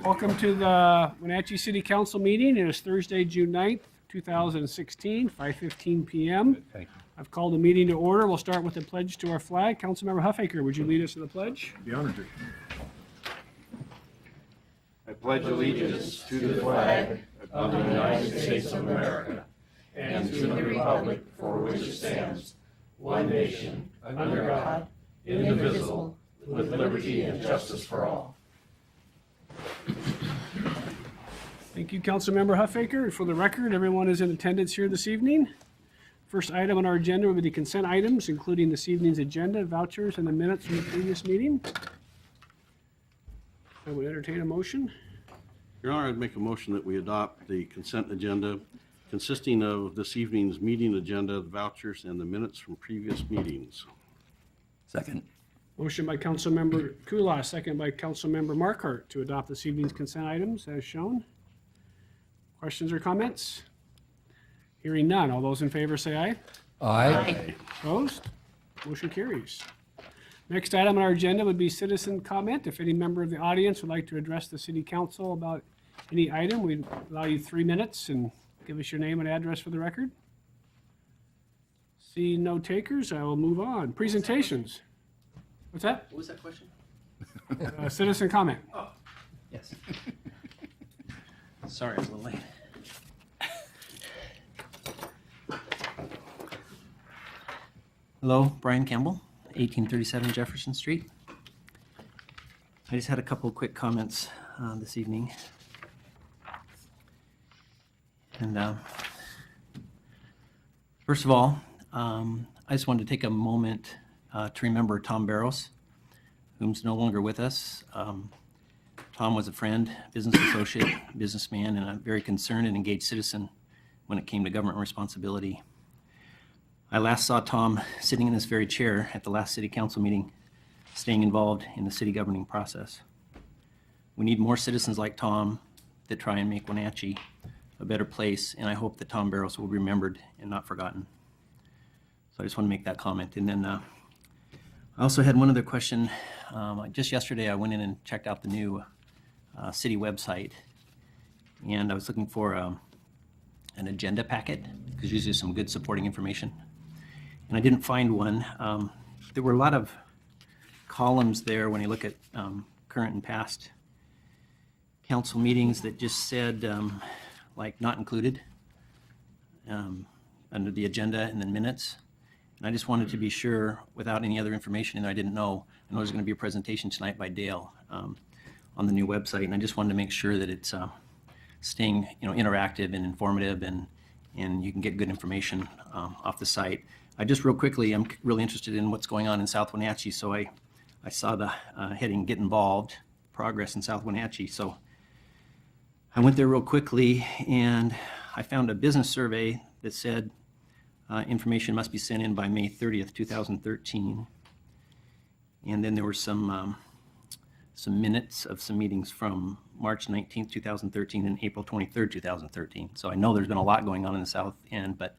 Welcome to the Wenatchee City Council meeting. It is Thursday, June 9th, 2016, 5:15 p.m. Thank you. I've called the meeting to order. We'll start with the pledge to our flag. Councilmember Huffaker, would you lead us in the pledge? Be honored to. I pledge allegiance to the flag of the United States of America and to the republic for which it stands, one nation, under God, indivisible, with liberty and justice for all. Thank you, Councilmember Huffaker. For the record, everyone is in attendance here this evening. First item on our agenda will be the consent items, including this evening's agenda, vouchers, and the minutes from the previous meeting. I would entertain a motion. Your Honor, I'd make a motion that we adopt the consent agenda consisting of this evening's meeting agenda, the vouchers, and the minutes from previous meetings. Second. Motion by Councilmember Kulas, second by Councilmember Markart to adopt this evening's consent items as shown. Questions or comments? Hearing none. All those in favor say aye. Aye. Opposed? Motion carries. Next item on our agenda would be citizen comment. If any member of the audience would like to address the city council about any item, we'd allow you 3 minutes and give us your name and address for the record. See no takers, I will move on. Presentations. What's that? What was that question? Citizen comment. Yes. Sorry, I'm a little late. Hello, Brian Campbell, 1837 Jefferson Street. I just had a couple of quick comments this evening. And first of all, I just wanted to take a moment to remember Tom Barros, whom's no longer with us. Tom was a friend, business associate, businessman, and a very concerned and engaged citizen when it came to government responsibility. I last saw Tom sitting in this very chair at the last city council meeting, staying involved in the city governing process. We need more citizens like Tom that try and make Wenatchee a better place, and I hope that Tom Barros will be remembered and not forgotten. So I just want to make that comment. And then I also had one other question. Just yesterday, I went in and checked out the new city website, and I was looking for an agenda packet, because usually there's some good supporting information. And I didn't find one. There were a lot of columns there when you look at current and past council meetings that just said, like, not included under the agenda and then minutes. And I just wanted to be sure, without any other information in there I didn't know. I know there's going to be a presentation tonight by Dale on the new website, and I just wanted to make sure that it's staying, interactive and informative, and you can get good information off the site. I just real quickly, I'm really interested in what's going on in South Wenatchee, so I saw the heading "Get Involved," progress in South Wenatchee. So I went there real quickly, and I found a business survey that said information must be sent in by May 30th, 2013. And then there were some minutes of some meetings from March 19th, 2013 and April 23rd, 2013. So I know there's been a lot going on in the South End, but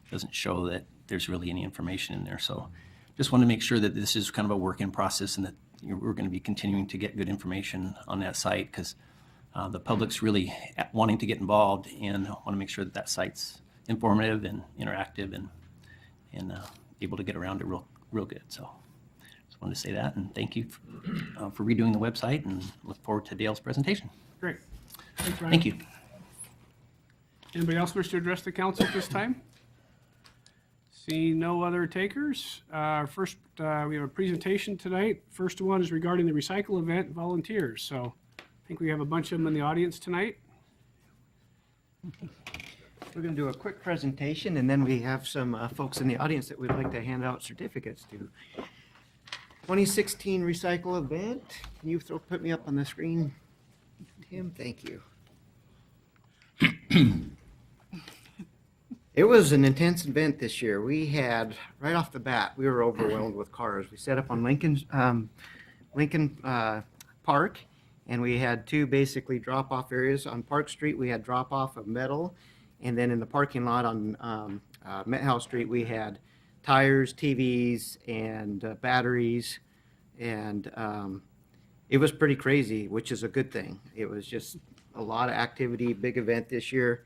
it doesn't show that there's really any information in there. So just want to make sure that this is kind of a work in process, and that we're going to be continuing to get good information on that site, because the public's really wanting to get involved, and I want to make sure that that site's informative and interactive and able to get around it real good. So just wanted to say that, and thank you for redoing the website, and look forward to Dale's presentation. Great. Thanks, Ryan. Thank you. Anybody else wish to address the council at this time? Seeing no other takers. First, we have a presentation tonight. First one is regarding the recycle event volunteers. So I think we have a bunch of them in the audience tonight. We're going to do a quick presentation, and then we have some folks in the audience that we'd like to hand out certificates to. 2016 recycle event. Can you put me up on the screen, Tim? Thank you. It was an intense event this year. We had, right off the bat, we were overwhelmed with cars. We set up on Lincoln Park, and we had two basically drop-off areas. On Park Street, we had drop-off of metal, and then in the parking lot on Met House Street, we had tires, TVs, and batteries, and it was pretty crazy, which is a good thing. It was just a lot of activity, big event this year.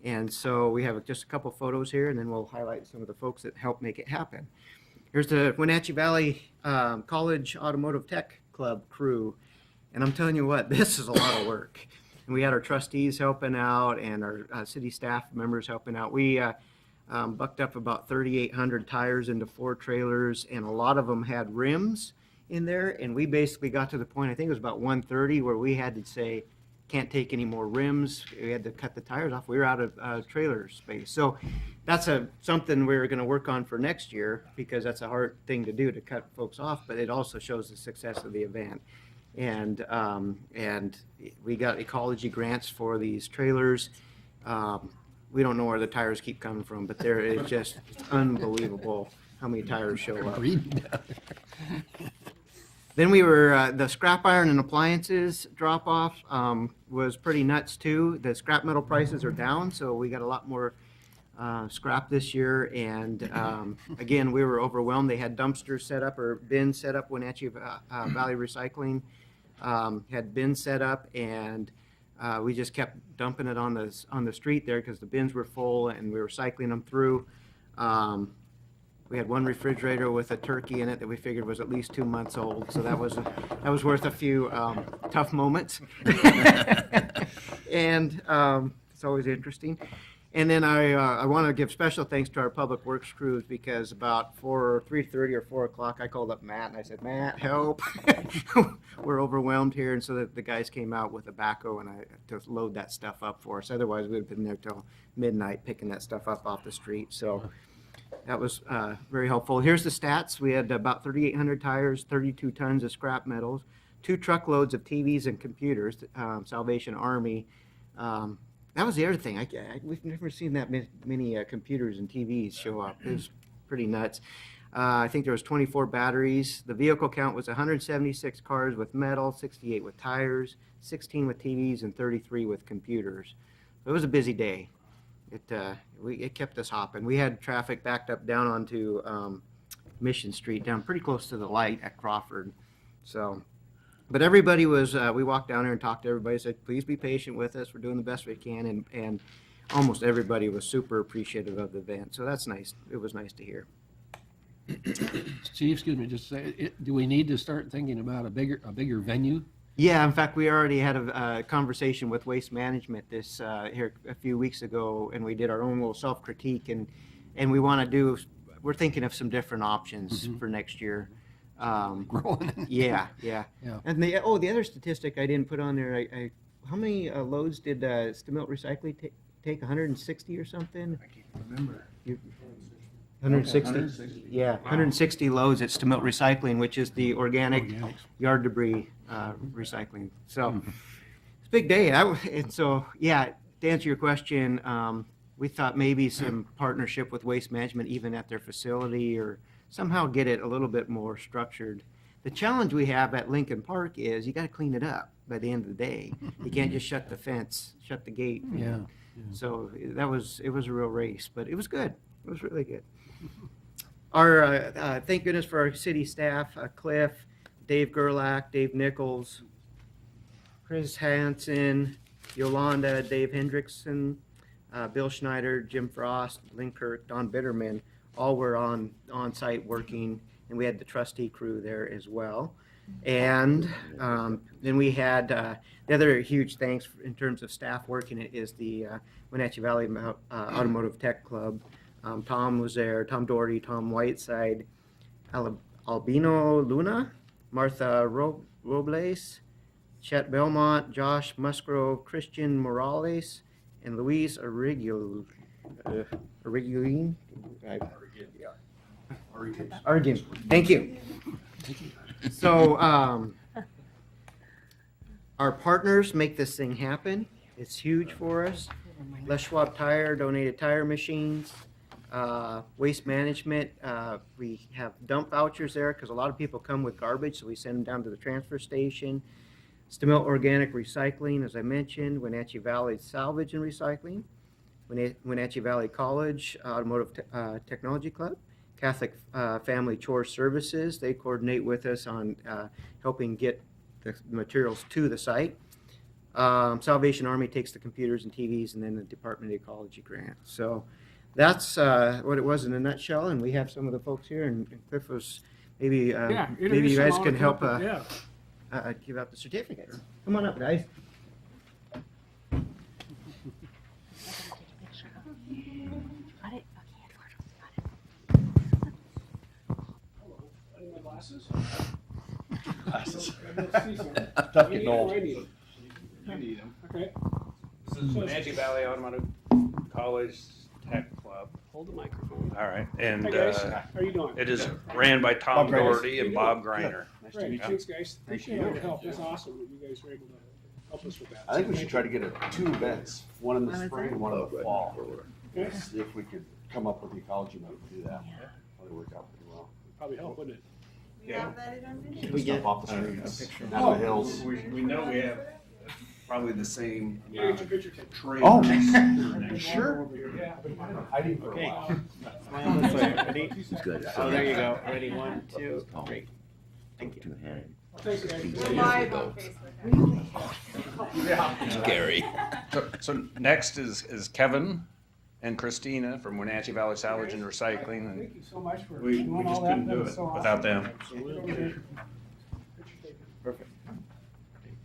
And so we have just a couple photos here, and then we'll highlight some of the folks that helped make it happen. Here's the Wenatchee Valley College Automotive Tech Club crew. And I'm telling you what, this is a lot of work. And we had our trustees helping out and our city staff members helping out. We bucked up about 3,800 tires into 4 trailers, and a lot of them had rims in there. And we basically got to the point, I think it was about 1:30, where we had to say, can't take any more rims. We had to cut the tires off. We were out of trailer space. So that's something we're going to work on for next year, because that's a hard thing to do, to cut folks off, but it also shows the success of the event. And we got ecology grants for these trailers. We don't know where the tires keep coming from, but it's just unbelievable how many tires show up. Then we were, the scrap iron and appliances drop off was pretty nuts too. The scrap metal prices are down, so we got a lot more scrap this year. And again, we were overwhelmed. They had dumpsters set up, or bins set up. Wenatchee Valley Recycling had bins set up, and we just kept dumping it on the street there because the bins were full, and we were cycling them through. We had one refrigerator with a turkey in it that we figured was at least 2 months old, so that was worth a few tough moments. And it's always interesting. And then I want to give special thanks to our public works crews, because about 3:30 or 4 o'clock, I called up Matt and I said, Matt, help. We're overwhelmed here. And so the guys came out with a backhoe to load that stuff up for us. Otherwise, we'd have been there till midnight picking that stuff up off the street. So that was very helpful. Here's the stats. We had about 3,800 tires, 32 tons of scrap metals, 2 truckloads of TVs and computers, Salvation Army. That was the other thing. We've never seen that many computers and TVs show up. It was pretty nuts. I think there was 24 batteries. The vehicle count was 176 cars with metal, 68 with tires, 16 with TVs, and 33 with computers. So it was a busy day. It kept us hopping. We had traffic backed up down onto Mission Street, down pretty close to the light at Crawford. So. But everybody was, we walked down there and talked to everybody, said, please be patient with us. We're doing the best we can. And almost everybody was super appreciative of the event. So that's nice. It was nice to hear. Chief, excuse me, just say, do we need to start thinking about a bigger venue? Yeah, in fact, we already had a conversation with Waste Management here a few weeks ago, and we did our own little self-critique. And we're thinking of some different options for next year. Growing. Yeah. And the other statistic I didn't put on there, how many loads did Stemilt Recycling take? 160 or something? I can't remember. 160? 160. Yeah, 160 loads at Stemilt Recycling, which is the organic yard debris recycling. So it's a big day. And so, yeah, to answer your question, we thought maybe some partnership with Waste Management, even at their facility, or somehow get it a little bit more structured. The challenge we have at Lincoln Park is you got to clean it up by the end of the day. You can't just shut the fence, shut the gate. Yeah. So it was a real race, but it was good. It was really good. Our thank goodness for our city staff, Cliff, Dave Gerlach, Dave Nichols, Chris Hansen, Yolanda, Dave Hendrickson, Bill Schneider, Jim Frost, Lynn Kirk, Don Bitterman. All were on site working, and we had the trustee crew there as well. And then we had the other huge thanks in terms of staff working it is the Wenatchee Valley Automotive Tech Club. Tom was there, Tom Doherty, Tom Whiteside, Albino Luna, Martha Robles, Chet Belmont, Josh Musgrove, Christian Morales, and Luis Arigulin. Argin. Thank you. So our partners make this thing happen. It's huge for us. Les Schwab Tire donated tire machines. Waste Management, we have dump vouchers there because a lot of people come with garbage, so we send them down to the transfer station. Stemilt Organic Recycling, as I mentioned, Wenatchee Valley Salvage and Recycling, Wenatchee Valley College Automotive Technology Club, Catholic Family Chore Services. They coordinate with us on helping get the materials to the site. Salvation Army takes the computers and TVs, and then the Department of Ecology grant. So that's what it was in a nutshell, and we have some of the folks here, and Cliff was maybe Yeah. maybe introduce you them guys all can to help Cliff, yeah. give out the certificates. Come on up, guys. Got it? Okay, Edward. Any more glasses? Glasses. Tough getting old. You need them. Okay. This is Wenatchee Valley Automotive College Tech Club. Hold the microphone. All right, and Hi, guys. How are you doing? it is ran by Tom Bob Griner. Doherty and Bob Griner. Great. Thanks, guys. Appreciate all your help. That's awesome that you guys were able to help us with that. I think we should try to get two events, one in the spring and one in the fall. Okay. See if we could come up with the ecology money to do that. Probably work out pretty well. Probably help, wouldn't it? Yeah. That is on video. Can we get Stuff off the streets, picture? down the hills. We know we have probably the same Yeah, amount get of your picture taken. trailers. Oh, Sure. Yeah. I've been hiding for a Okay. while. Smile this way. Ready? It's good. Oh, there you go. Ready? 1, 2, Oh. 3. Thank you. Two-handed. Thanks, guys. We're live on Facebook. Scary. So next is Kevin and Christina from Wenatchee Valley Salvage and Recycling, and Thank you so much for We doing just all that. couldn't do That was it so awesome. without them. Absolutely. Picture taken. Perfect.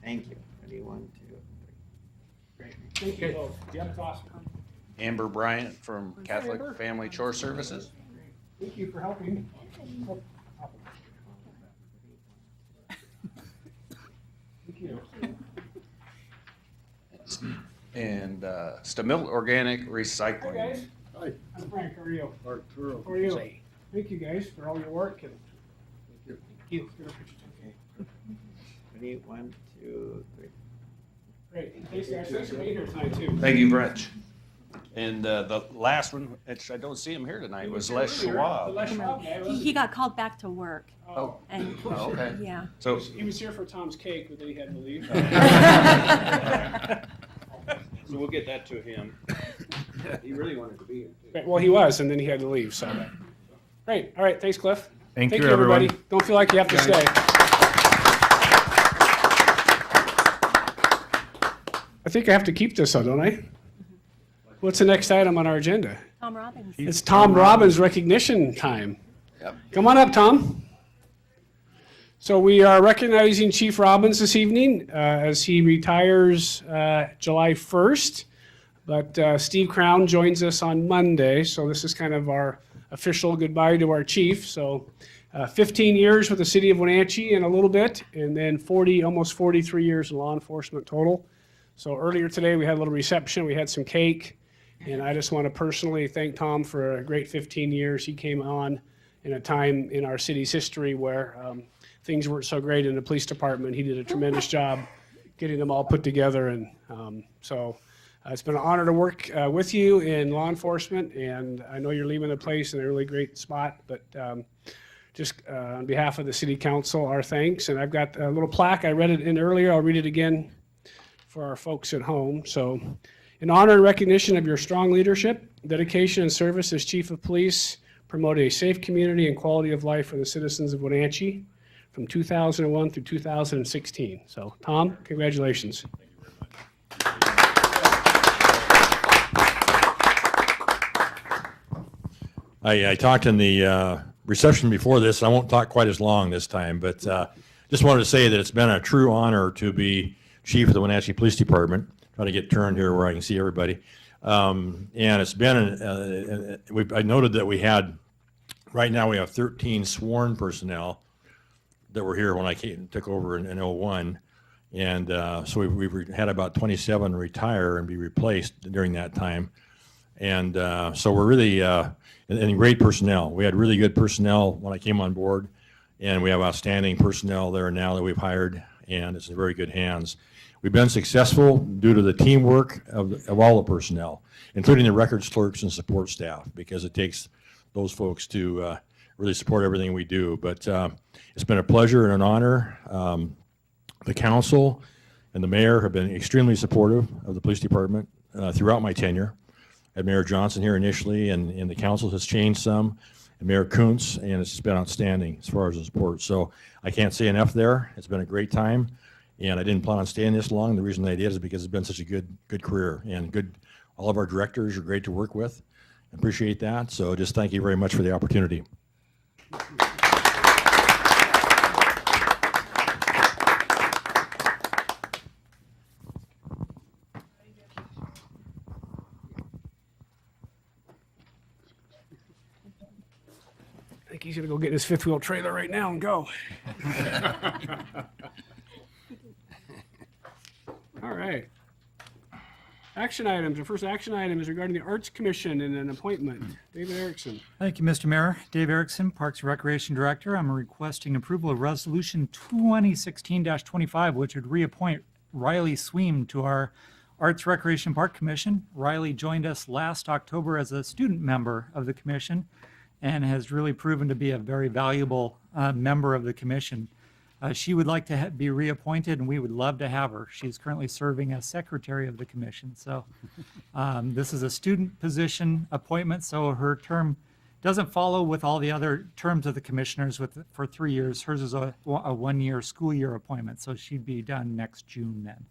Thank you. Ready? 1, 2, 3. Great. Thank you both. Yep, it's awesome. Amber Bryant from Amber. Catholic Family Chore Services. Thank you for helping. Thank you. And Stamil Organic Hi, Recycling. guys. Hi. I'm Frank. How are you? Arturo. How are you? Thank you, guys, for all your work. And thank you. Get a picture taken. Ready? 1, 2, 3. Great. Thanks, guys. Thanks for being here tonight, too. Thank you, Brett. And the last one, which I don't see him here tonight, was Les The Schwab. Les Schwab guy, wasn't He got called back to work, Oh, and oh, okay. yeah. So He was here for Tom's cake, but then he had to leave. So we'll get that to him. He really wanted to be here too. Right, well, he was, and then he had to leave, so. Great, all right, thanks, Cliff. Thank you, everybody. everyone. Don't feel like you have to stay. I think I have to keep this, though, don't I? What's the next item on our agenda? Tom Robbins. It's Tom Robbins recognition time. Yep. Come on up, Tom. So we are recognizing Chief Robbins this evening as he retires July 1st. But Steve Crown joins us on Monday, so this is kind of our official goodbye to our chief. So 15 years with the city of Wenatchee and a little bit, and then almost 43 years in law enforcement total. So earlier today, we had a little reception, we had some cake, and I just want to personally thank Tom for a great 15 years. He came on in a time in our city's history where things weren't so great in the police department. He did a tremendous job getting them all put together, and so it's been an honor to work with you in law enforcement, and I know you're leaving the place in a really great spot, but just on behalf of the city council, our thanks. And I've got a little plaque. I read it in earlier. I'll read it again for our folks at home. So, in honor and recognition of your strong leadership, dedication, and service as chief of police, promote a safe community and quality of life for the citizens of Wenatchee from 2001 through 2016. So, Tom, congratulations. I talked in the reception before this. I won't talk quite as long this time, but just wanted to say that it's been a true honor to be chief of the Wenatchee Police Department. Trying to get turned here where I can see everybody. And it's been, I noted that right now we have 13 sworn personnel that were here when I took over in 01. And so we've had about 27 retire and be replaced during that time. And so we're really, and great personnel. We had really good personnel when I came on board, and we have outstanding personnel there now that we've hired, and it's in very good hands. We've been successful due to the teamwork of all the personnel, including the records clerks and support staff, because it takes those folks to really support everything we do. But it's been a pleasure and an honor. The council and the mayor have been extremely supportive of the police department throughout my tenure. I had Mayor Johnson here initially, and the council has changed some, and Mayor Kuntz, and it's been outstanding as far as the support. So I can't say enough there. It's been a great time. And I didn't plan on staying this long. The reason I did is because it's been such a good career and good. All of our directors are great to work with. Appreciate that. So just thank you very much for the opportunity. I think he's gonna go get his fifth wheel trailer right now and go. All right. Action items. The first action item is regarding the Arts Commission and an appointment. David Erickson. Thank you, Mr. Mayor. Dave Erickson, Parks and Recreation Director. I'm requesting approval of Resolution 2016-25, which would reappoint Riley Sweem to our Arts Recreation Park Commission. Riley joined us last October as a student member of the commission and has really proven to be a very valuable member of the commission. She would like to be reappointed, and we would love to have her. She's currently serving as secretary of the commission. So this is a student position appointment, so her term doesn't follow with all the other terms of the commissioners for 3 years. Hers is a 1-year school year appointment, so she'd be done next June then.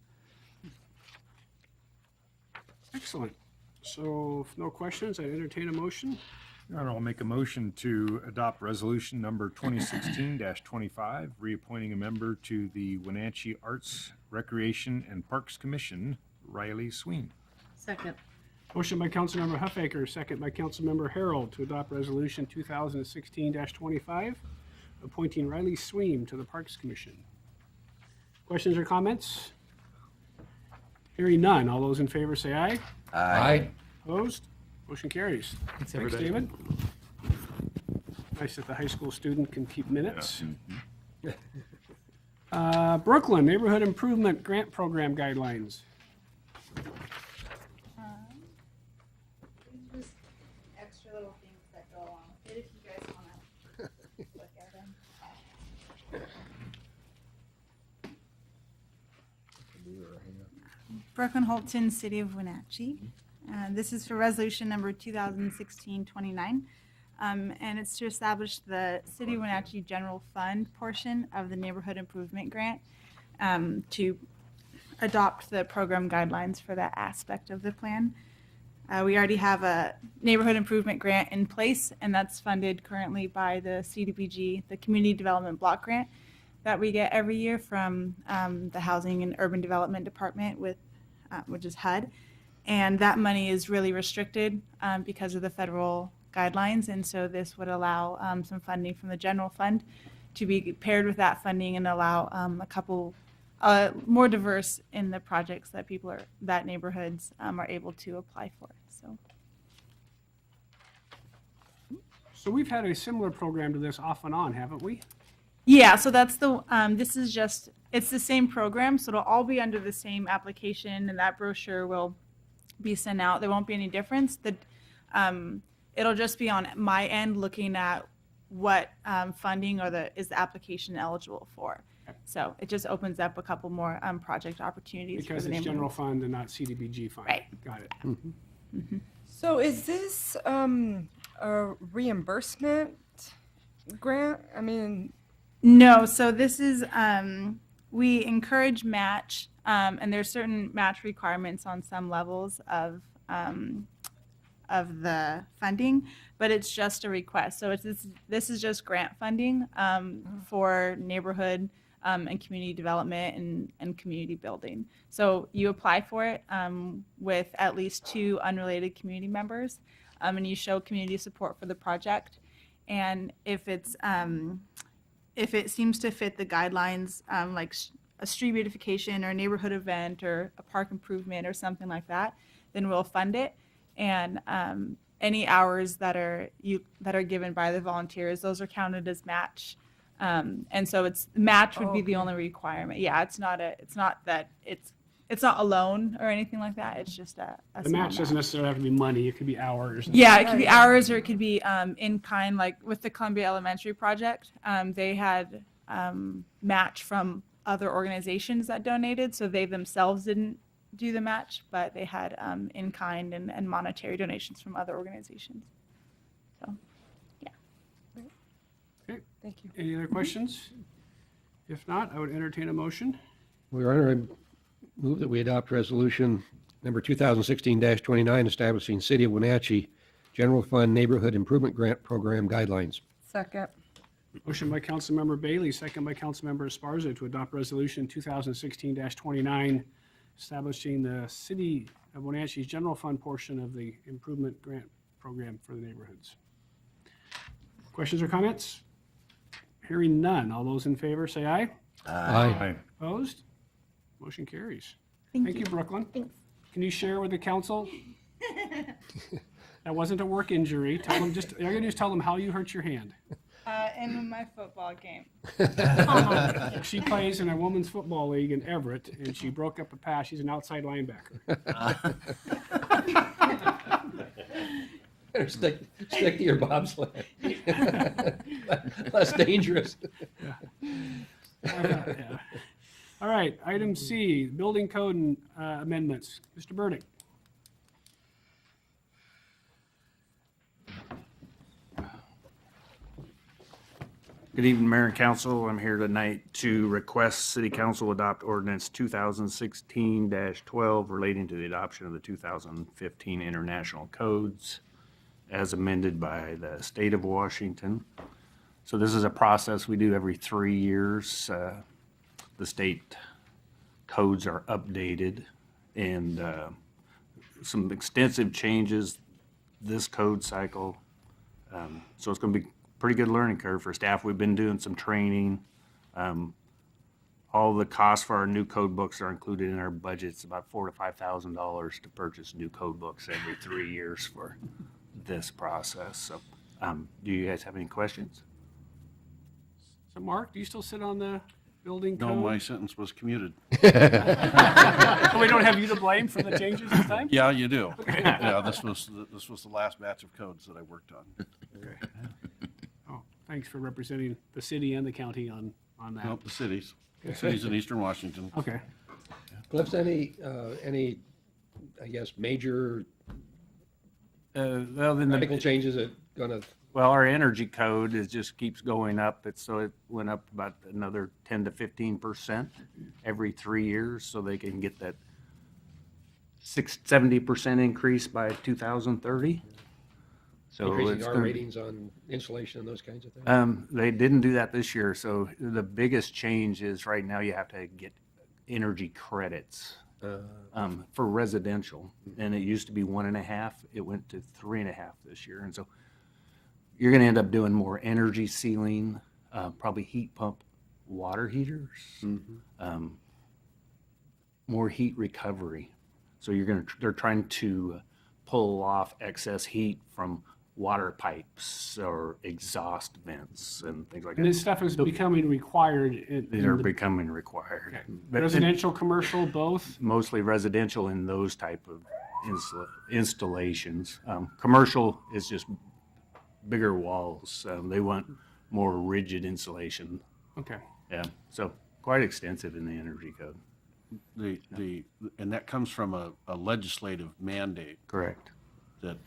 Excellent. So if no questions, I entertain a motion. And I'll make a motion to adopt resolution number 2016-25, reappointing a member to the Wenatchee Arts, Recreation, and Parks Commission, Riley Sweem. Second. Motion by Councilmember Huffaker, second by Councilmember Harold to adopt Resolution 2016-25, appointing Riley Sweem to the Parks Commission. Questions or comments? Hearing none. All those in favor say aye. Aye. Opposed? Motion carries. Thanks, David. Nice that the high school student can keep minutes. Brooklyn Neighborhood Improvement Grant Program Guidelines. Just extra little things that go along with it if you guys want to look at them. Brooklyn Holton, City of Wenatchee. This is for resolution number 2016-29. And it's to establish the City of Wenatchee General Fund portion of the Neighborhood Improvement Grant to adopt the program guidelines for that aspect of the plan. We already have a neighborhood improvement grant in place, and that's funded currently by the CDBG, the Community Development Block Grant that we get every year from the Housing and Urban Development Department, which is HUD. And that money is really restricted because of the federal guidelines, and so this would allow some funding from the general fund to be paired with that funding and allow a couple more diverse in the projects that neighborhoods are able to apply for. So we've had a similar program to this off and on, haven't we? Yeah, so that's this is just, it's the same program, so it'll all be under the same application, and that brochure will be sent out. There won't be any difference. It'll just be on my end looking at what funding is the application eligible for. So it just opens up a couple more project opportunities. Because for the it's general fund and not CDBG fund. Right. Got it. So is this a reimbursement grant? I mean, no. So this is we encourage match, and there's certain match requirements on some levels of the funding, but it's just a request. So this is just grant funding for neighborhood and community development and community building. So you apply for it with at least 2 unrelated community members, and you show community support for the project. And if it seems to fit the guidelines, like a street beautification or a neighborhood event or a park improvement or something like that, then we'll fund it. And any hours that are given by the volunteers, those are counted as match. And so match would be the only requirement. Yeah, it's not a loan or anything like that. It's just a The match doesn't necessarily have to be money. It could be hours. Yeah, it could be hours, or it could be in kind, like with the Columbia Elementary project. They had match from other organizations that donated, so they themselves didn't do the match, but they had in kind and monetary donations from other organizations. So, yeah. Okay. thank you. Any other questions? If not, I would entertain a motion. Your Honor, I move that we adopt resolution number 2016-29 establishing City of Wenatchee General Fund Neighborhood Improvement Grant Program guidelines. Second. Motion by Councilmember Bailey, second by Councilmember Esparza to adopt Resolution 2016-29, establishing the City of Wenatchee's general fund portion of the improvement grant program for the neighborhoods. Questions or comments? Hearing none. All those in favor say aye. Aye. Opposed? Motion carries. Thank Thank you, Brooklyn. Thanks. Can you share with the council? That wasn't a work injury. Tell them just, all you gotta do is tell them how you hurt your hand. In my football game. She plays in a women's football league in Everett, and she broke up a pass. She's an outside linebacker. Better stick to your bobsled. Less dangerous. Yeah. All right, item C, building code and amendments. Mr. Burdick. Good evening, Mayor and Council. I'm here tonight to request City Council adopt ordinance 2016-12 relating to the adoption of the 2015 international codes as amended by the state of Washington. So this is a process we do every 3 years. The state codes are updated and some extensive changes this code cycle. So it's going to be pretty good learning curve for staff. We've been doing some training. All the costs for our new code books are included in our budget. It's about $4,000 to $5,000 to purchase new code books every 3 years for this process. So, do you guys have any questions? So Mark, do you still sit on the building code? No, my sentence was commuted. So we don't have you to blame for the changes this time? Yeah, you do. Yeah, this was the last batch of codes that I worked on. Okay. Oh, thanks for representing the city and the county on that. Nope, the cities in Eastern Washington. Okay. Cliff's, any, I guess, major Well, then radical changes that gonna, Well, our energy code just keeps going up. So it went up about another 10 to 15% every 3 years, so they can get that 70% increase by 2030. So increasing it's our gonna- ratings on insulation and those kinds of things? They didn't do that this year. So the biggest change is right now you have to get energy credits for residential, and it used to be 1.5. It went to 3.5 this year, and so you're going to end up doing more energy sealing, probably heat pump water heaters, more heat recovery. So they're trying to pull off excess heat from water pipes or exhaust vents and things like And that. this stuff is becoming required in They're the becoming required. But residential, commercial, both? mostly residential in those type of installations. Commercial is just bigger walls. They want more rigid insulation. Okay. Yeah, so quite extensive in the energy code. And that comes from a legislative mandate Correct. that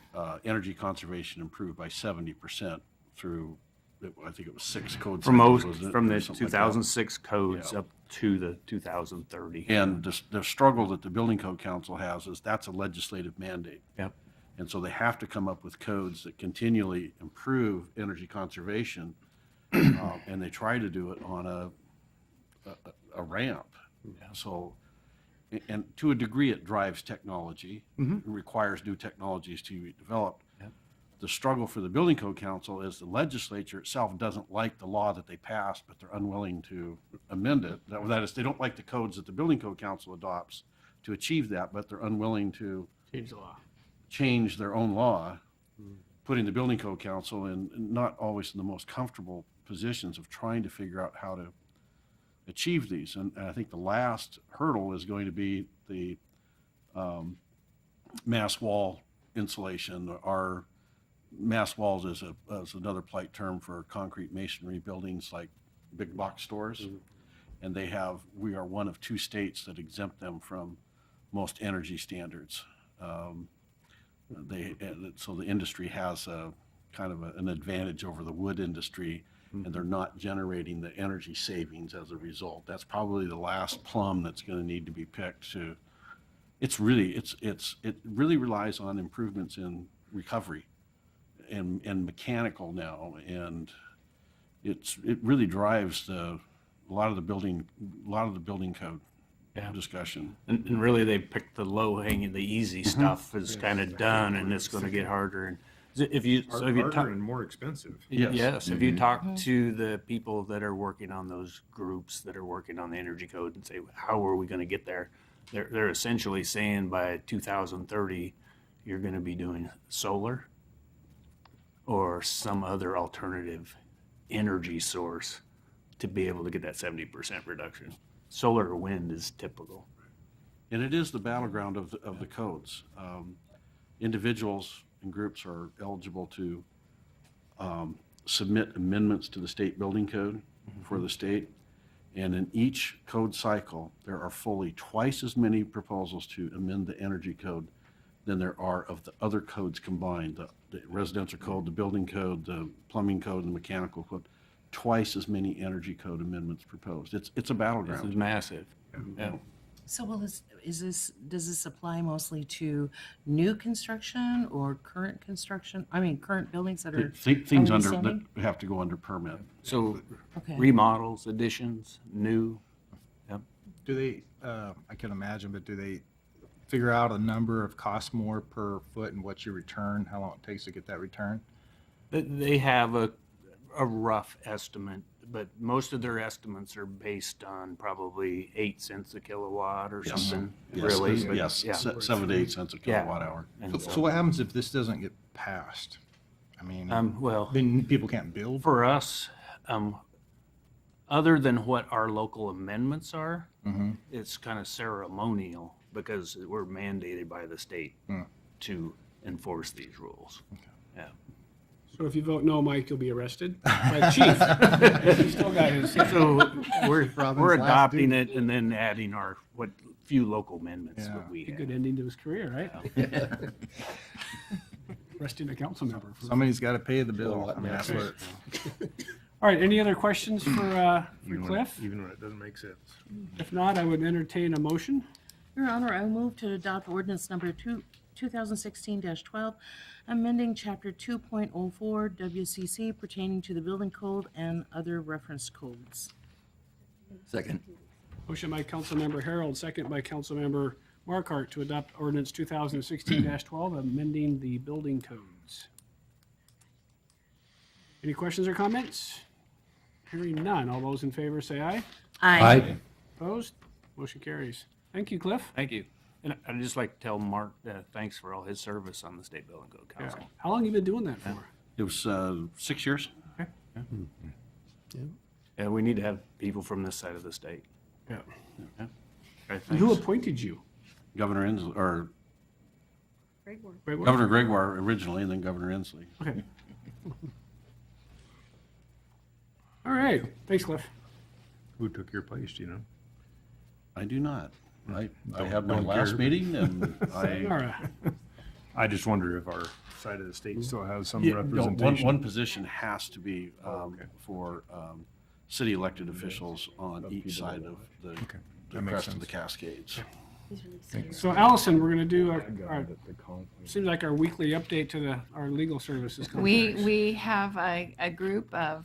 energy conservation improved by 70% through, I think it was 6 code From cycles, wasn't it? from the Something like that. 2006 codes Yeah. up to the 2030. And the struggle that the Building Code Council has is that's a legislative mandate. Yep. And so they have to come up with codes that continually improve energy conservation. And they try to do it on a ramp. So, and to a degree, it drives technology. It requires new technologies to be developed. The struggle for the Building Code Council is the legislature itself doesn't like the law that they passed, but they're unwilling to amend it. That is, they don't like the codes that the Building Code Council adopts to achieve that, but they're unwilling to Change the law. change their own law, putting the Building Code Council in not always in the most comfortable positions of trying to figure out how to achieve these. And I think the last hurdle is going to be the mass wall insulation. Our mass walls is another polite term for concrete masonry buildings like big box stores. And we are one of 2 states that exempt them from most energy standards. So the industry has a kind of an advantage over the wood industry and they're not generating the energy savings as a result. That's probably the last plum that's going to need to be picked to, it really relies on improvements in recovery and mechanical now, and it really drives a lot of the building code discussion. And really, they picked the low hanging, the easy stuff is kind of done, and it's going to get harder. And if you Harder and more expensive. Yes, if you talk to the people that are working on those groups that are working on the energy code and say, how are we going to get there? They're essentially saying by 2030, you're going to be doing solar or some other alternative energy source to be able to get that 70% reduction. Solar or wind is typical. And it is the battleground of the codes. Individuals and groups are eligible to submit amendments to the state building code for the state. And in each code cycle, there are fully twice as many proposals to amend the energy code than there are of the other codes combined, the residential code, the building code, the plumbing code, and the mechanical code. Twice as many energy code amendments proposed. It's a This is battleground. massive. Yeah. So does this apply mostly to new construction or current construction? I mean, current buildings that are Things already that standing? have to go under permit. So Okay. remodels, additions, new. Yep. Do they, I can imagine, but do they figure out a number of cost more per foot and what you return, how long it takes to get that return? They have a rough estimate, but most of their estimates are based on probably 8 cents a kilowatt or Yes. something, Yes, really. But yes, yeah. 7 to 8 cents a Yeah. kilowatt hour. And So what happens if this doesn't get passed? I mean, well, then people can't build? for us, other than what our local amendments are, it's kind of ceremonial because we're mandated by the state to enforce these rules. Yeah. So if you vote no, Mike, you'll be arrested by the chief. He's still got his. So we're Robin's last adopting dude. it and then adding our, what few local amendments Yeah. that we A have. good ending to his career, right? Arresting a council member. Somebody's got to pay the bill. I mean, that's what, All right, any other questions for Cliff? Even when it doesn't make sense. If not, I would entertain a motion. Your Honor, I move to adopt ordinance number 2016-12, amending Chapter 2.04 WCC pertaining to the building code and other reference codes. Second. Motion by Councilmember Harold, second by Councilmember Markart to adopt ordinance 2016-12, amending the building codes. Any questions or comments? Hearing none. All those in favor say aye. Aye. Opposed? Motion carries. Thank you, Cliff. Thank you. And I'd just like to tell Mark thanks for all his service on the State Building Code Yeah. Council. How long you been doing that for? It was 6 years. And we need to have people from this side of the state. Yeah. Okay, And who thanks. appointed you? Governor Inslee, or Great work. Governor Gregoire originally, and then Governor Inslee. Okay. All right. Thanks, Cliff. Who took your place, do you know? I do not. I had my Don't last care. meeting, and All I. right. I just wonder if our side of the state still has some Yeah, no, representation. one position has to be okay. for city elected officials on each side of the that makes crest of the sense. Cascades. So Allison, we're going to do seems like our weekly update to our legal services. contracts. We have a group of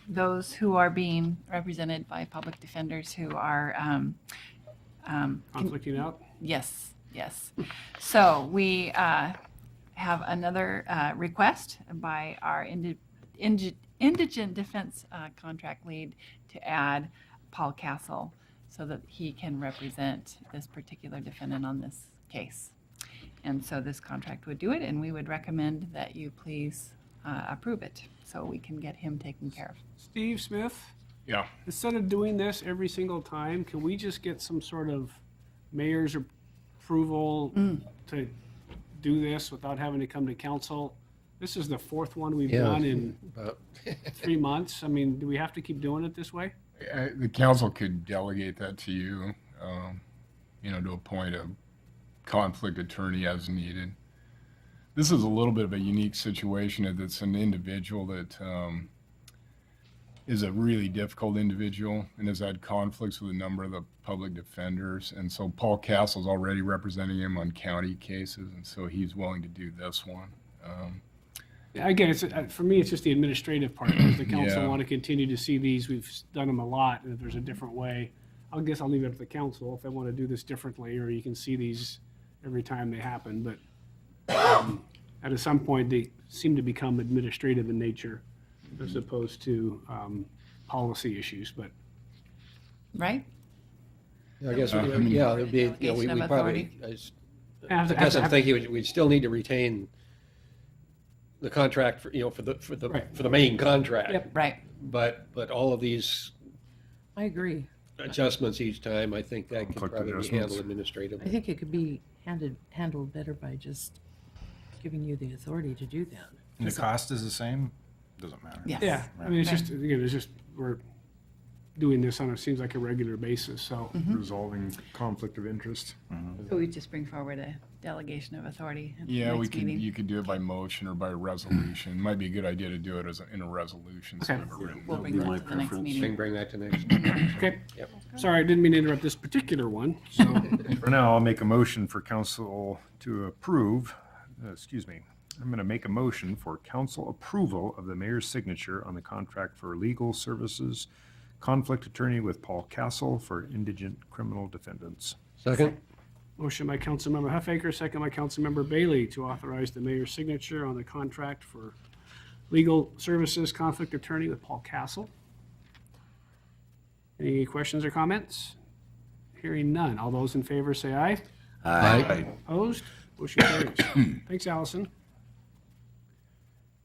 those who are being represented by public defenders who are Conflicting out? yes. So we have another request by our indigent defense contract lead to add Paul Castle so that he can represent this particular defendant on this case. And so this contract would do it, and we would recommend that you please approve it so we can get him taken care of. Steve Smith, Yeah. instead of doing this every single time, can we just get some sort of mayor's approval to do this without having to come to council? This is the fourth one we've Yeah. done in About 3 months. I mean, do we have to keep doing it this way? The council could delegate that to you, to appoint a conflict attorney as needed. This is a little bit of a unique situation. It's an individual that is a really difficult individual and has had conflicts with a number of the public defenders. And so Paul Castle's already representing him on county cases, and so he's willing to do this one. Yeah, again, for me, it's just the administrative part. Does the council Yeah. want to continue to see these? We've done them a lot, and if there's a different way, I guess I'll leave it up to the council if they want to do this differently, or you can see these every time they happen. But at some point, they seem to become administrative in nature as opposed to policy issues, but. Right? I guess, yeah, there'd be, we Delegation of probably, authority. I guess I'm thinking we'd still need to retain the contract for, for the main contract. Yep. Right. But all of these I agree. adjustments each time, I think that could Conflict probably be adjustments. handled administratively. I think it could be handled better by just giving you the authority to do that. And the cost is the same? Doesn't matter. Yes. Yeah, I mean, it's just, again, it's just, we're doing this on, it seems like a regular basis, so. Resolving conflict of interest. So we just bring forward a delegation of authority at the Yeah, next meeting. you could do it by motion or by resolution. Might be a good idea to do it in a resolution instead Okay. of a written. We'll bring That'd be that my to the next preference. meeting. Bring that to next. Okay, Yep. sorry, I didn't mean to interrupt this particular one, so. For now, I'll make a motion for council to approve, I'm going to make a motion for council approval of the mayor's signature on the contract for legal services, conflict attorney with Paul Castle for indigent criminal defendants. Second? Motion by Councilmember Huffaker, second by Councilmember Bailey to authorize the mayor's signature on the contract for legal services conflict attorney with Paul Castle. Any questions or comments? Hearing none. All those in favor say aye. Aye. Opposed? Motion carries. Thanks, Allison.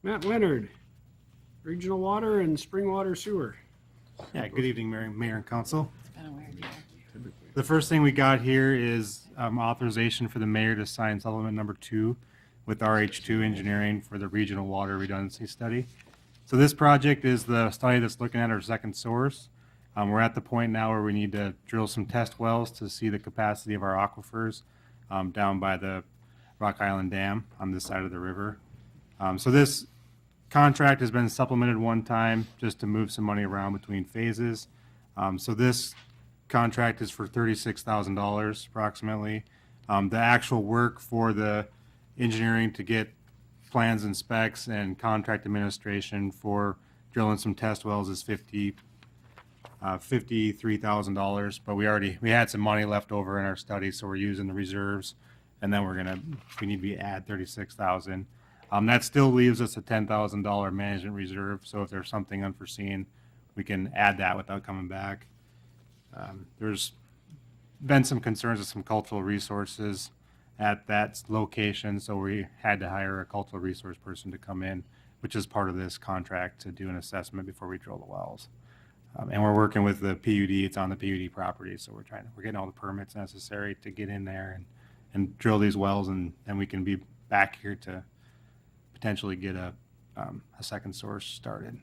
Matt Leonard, Regional Water and Spring Water Sewer. Yeah, good evening, Mayor and Council. It's kind of weird here. The first thing we got here is authorization for the mayor to sign supplement number 2 with RH2 Engineering for the Regional Water Redundancy Study. So this project is the study that's looking at our second source. We're at the point now where we need to drill some test wells to see the capacity of our aquifers down by the Rock Island Dam on this side of the river. So this contract has been supplemented one time just to move some money around between phases. So this contract is for $36,000 approximately. The actual work for the engineering to get plans and specs and contract administration for drilling some test wells is $53,000, but we had some money left over in our study, so we're using the reserves, and then we need to add $36,000. That still leaves us a $10,000 management reserve, so if there's something unforeseen, we can add that without coming back. There's been some concerns with some cultural resources at that location, so we had to hire a cultural resource person to come in, which is part of this contract to do an assessment before we drill the wells. And we're working with the PUD, it's on the PUD property, so we're getting all the permits necessary to get in there and drill these wells, and then we can be back here to potentially get a second source started.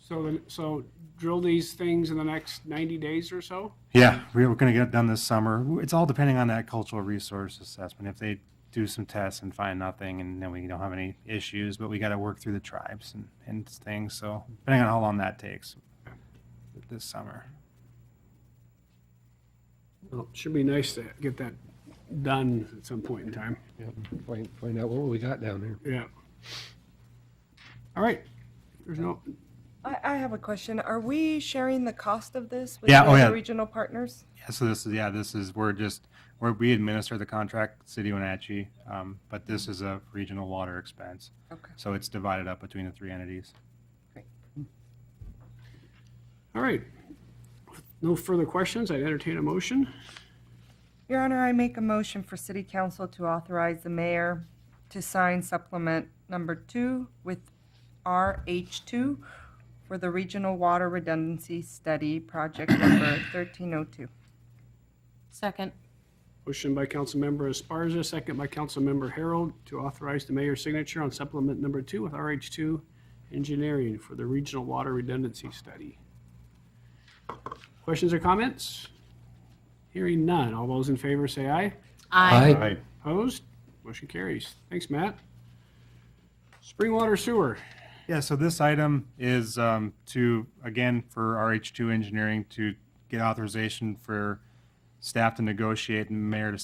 So drill these things in the next 90 days or so? Yeah, we're going to get it done this summer. It's all depending on that cultural resource assessment. If they do some tests and find nothing, and then we don't have any issues, but we got to work through the tribes and things. So depending on how long that takes this summer. Well, it should be nice to get that done at some point in time. Yep. Find out what we got down there. Yeah. All right. There's no, I have a question. Are we sharing the cost of this with Yeah, the oh, yeah. regional partners? Yeah, so we administer the contract, City of Wenatchee, but this is a regional water expense. Okay. So it's divided up between the three entities. all right. No further questions. I'd entertain a motion. Your Honor, I make a motion for City Council to authorize the mayor to sign supplement number 2 with RH2 for the Regional Water Redundancy Study, project number 1302. Second. Motion by Councilmember Esparza, second by Councilmember Harold to authorize the mayor's signature on supplement number 2 with RH2 Engineering for the Regional Water Redundancy Study. Questions or comments? Hearing none. All those in favor say aye. Aye. Opposed? Motion carries. Thanks, Matt. Spring Water Sewer. Yeah, so this item is to, again, for RH2 Engineering to get authorization for staff to negotiate and mayor and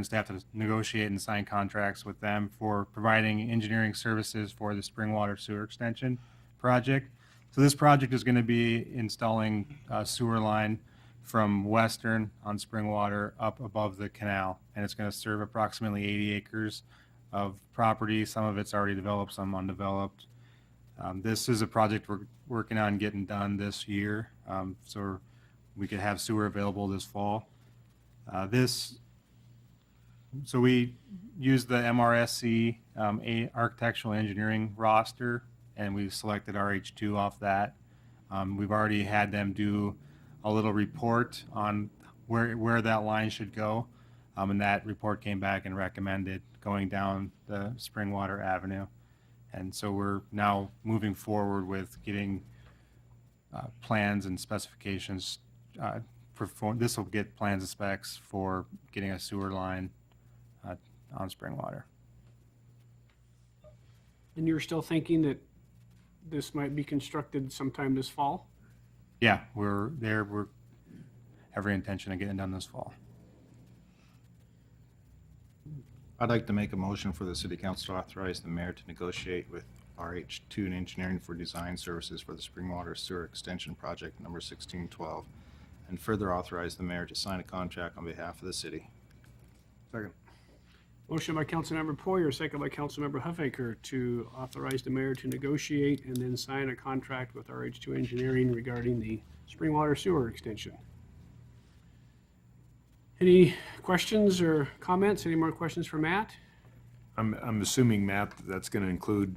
staff to negotiate and sign contracts with them for providing engineering services for the Springwater Sewer Extension project. So this project is going to be installing a sewer line from Western on Springwater up above the canal, and it's going to serve approximately 80 acres of property. Some of it's already developed, some undeveloped. This is a project we're working on getting done this year, so we could have sewer available this fall. So we use the MRSC architectural engineering roster, and we selected RH2 off that. We've already had them do a little report on where that line should go, and that report came back and recommended going down the Springwater Avenue. And so we're now moving forward with getting plans and specifications. This will get plans and specs for getting a sewer line on Springwater. And you're still thinking that this might be constructed sometime this fall? Yeah, we're every intention of getting it done this fall. I'd like to make a motion for the city council to authorize the mayor to negotiate with RH2 and Engineering for design services for the Springwater Sewer Extension Project number 1612, and further authorize the mayor to sign a contract on behalf of the city. Second. Motion by Councilmember Poyer, second by Councilmember Huffaker to authorize the mayor to negotiate and then sign a contract with RH2 Engineering regarding the Springwater Sewer Extension. Any questions or comments? Any more questions for Matt? I'm assuming, Matt, that's going to include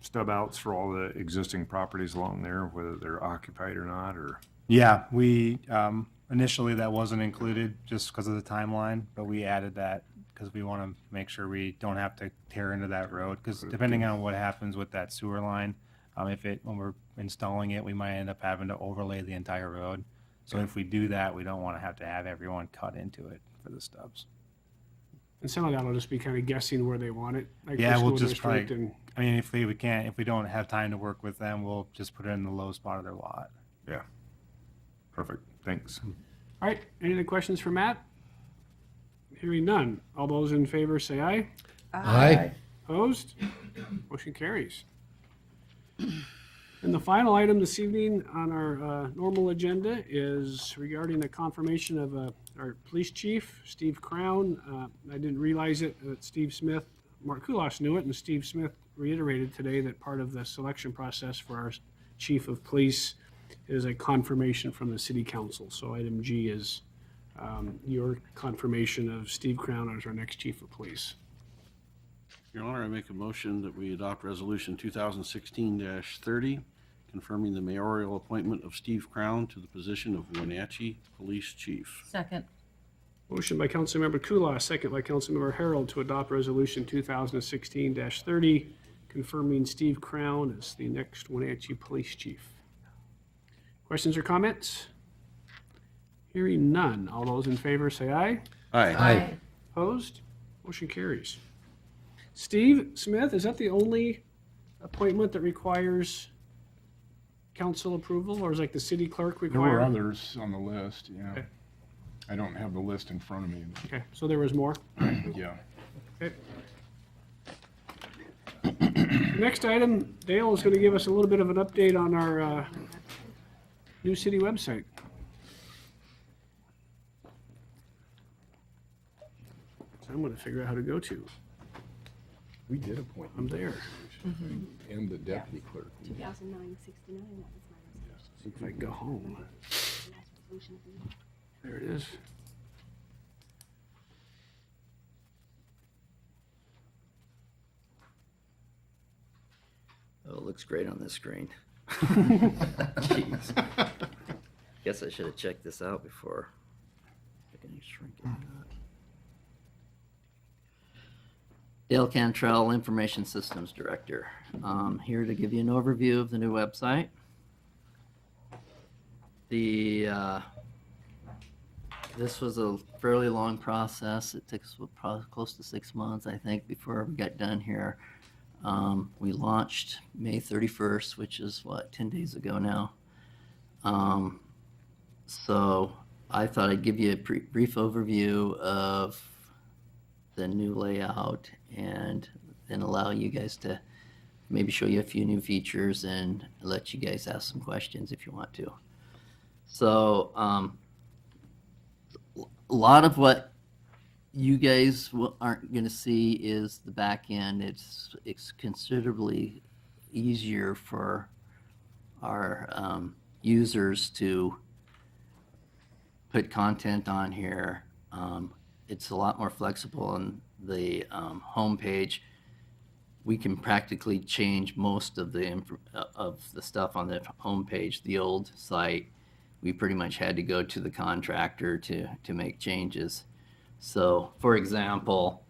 stub outs for all the existing properties along there, whether they're occupied or not, or? Yeah, we initially that wasn't included just because of the timeline, but we added that because we want to make sure we don't have to tear into that road. Because depending on what happens with that sewer line, when we're installing it, we might end up having to overlay the entire road. So if we do that, we don't want to have everyone cut into it for the stubs. And some of that will just be kind of guessing where they want it. Like Yeah, the we'll school just district probably, I mean, if we don't have time to work with them, we'll just put it in the low spot of their lot. Yeah. Perfect. Thanks. All right, any other questions for Matt? Hearing none. All those in favor say aye. Aye. Opposed? Motion carries. And the final item this evening on our normal agenda is regarding the confirmation of our police chief, Steve Crown. I didn't realize it, that Steve Smith, Mark Kulas knew it, and Steve Smith reiterated today that part of the selection process for our chief of police is a confirmation from the city council. So item G is your confirmation of Steve Crown as our next chief of police. Your Honor, I make a motion that we adopt Resolution 2016-30, confirming the mayoral appointment of Steve Crown to the position of Wenatchee Police Chief. Second. Motion by Councilmember Kulas, second by Councilmember Harold to adopt Resolution 2016-30, confirming Steve Crown as the next Wenatchee Police Chief. Questions or comments? Hearing none. All those in favor say aye. Aye. Opposed? Motion carries. Steve Smith, is that the only appointment that requires council approval, or is like the city clerk There require? were others on the list, yeah. Okay. I don't have the list in front of me. Okay, so there was more? Yeah. Okay. Next item, Dale is going to give us a little bit of an update on our new city website. So I'm going to figure out how to go to. We did appoint. I'm there. And the deputy clerk. 2009-69, that was my resolution. See if I can go home. Last resolution of the year. There it is. Oh, it looks great on this screen. Jeez. Guess I should have checked this out before. I can shrink it. Dale Cantrell, Information Systems Director. Here to give you an overview of the new website. This was a fairly long process. It took us probably close to 6 months, I think, before we got done here. We launched May 31st, which is 10 days ago now. So I thought I'd give you a brief overview of the new layout and then allow you guys to maybe show you a few new features and let you guys ask some questions if you want to. So a lot of what you guys aren't going to see is the back end. It's considerably easier for our users to put content on here. It's a lot more flexible on the home page. We can practically change most of the stuff on the home page. The old site, we pretty much had to go to the contractor to make changes. So, for example,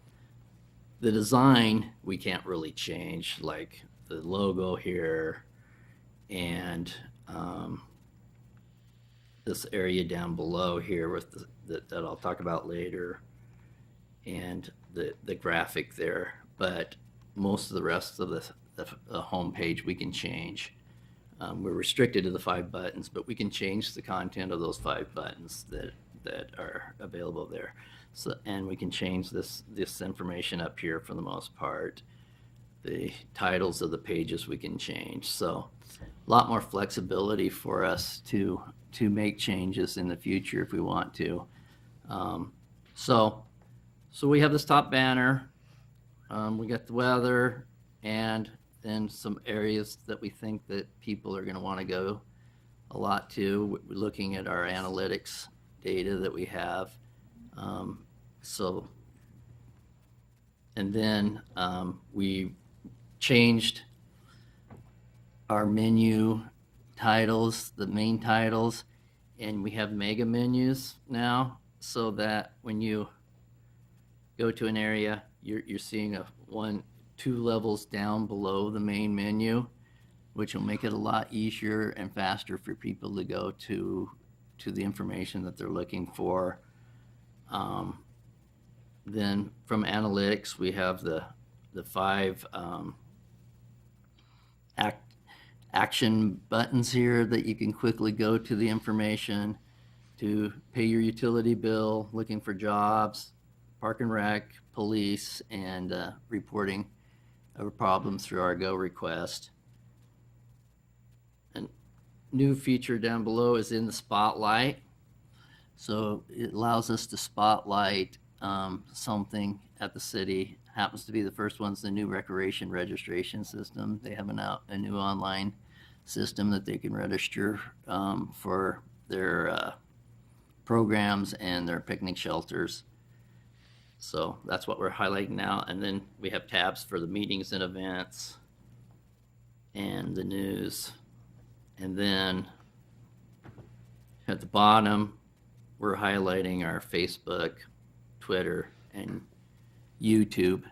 the design we can't really change, like the logo here and this area down below here with that I'll talk about later, and the graphic there. But most of the rest of the home page we can change. We're restricted to the 5 buttons, but we can change the content of those 5 buttons that are available there. So, and we can change this information up here for the most part. The titles of the pages we can change. So a lot more flexibility for us to make changes in the future if we want to. So we have this top banner. We got the weather and then some areas that we think that people are going to want to go a lot to. We're looking at our analytics data that we have. And then we changed our menu titles, the main titles, and we have mega menus now, so that when you go to an area, you're seeing two levels down below the main menu, which will make it a lot easier and faster for people to go to the information that they're looking for. Then from analytics, we have the 5 action buttons here that you can quickly go to the information to pay your utility bill, looking for jobs, park and rec, police, and reporting of problems through our Go request. A new feature down below is in the spotlight. So it allows us to spotlight something at the city. Happens to be the first one's the new recreation registration system. They have a new online system that they can register for their programs and their picnic shelters. So that's what we're highlighting now. And then we have tabs for the meetings and events and the news. And then at the bottom, we're highlighting our Facebook, Twitter, and YouTube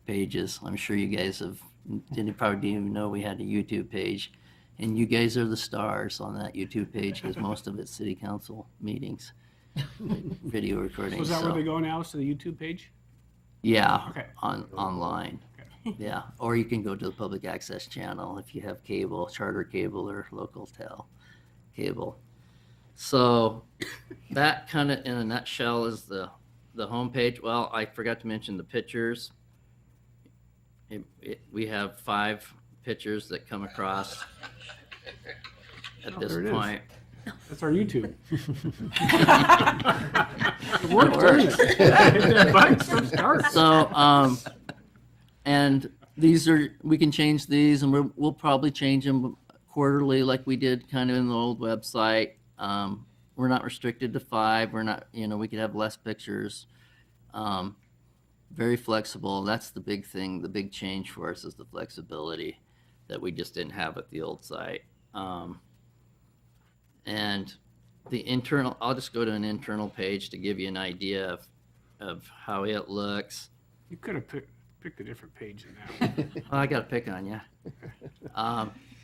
pages. I'm sure you guys probably didn't even know we had a YouTube page. And you guys are the stars on that YouTube page because most of it's city council meetings, video recordings. So is that where they go now, to the YouTube page? Yeah, Okay. online. Okay. Yeah, or you can go to the public access channel if you have cable, charter cable, or local cable. So that kind of in a nutshell is the homepage. Well, I forgot to mention the pictures. We have 5 pictures that come across at this there it is. point. That's our YouTube. It works. It works. So start. So, and these we can change these, and we'll probably change them quarterly like we did kind of in the old website. We're not restricted to 5. We're not, we could have less pictures. Very flexible. That's the big thing. The big change for us is the flexibility that we just didn't have at the old site. And the internal, I'll just go to an internal page to give you an idea of how it looks. You could have picked a different page than that. I got to pick on you.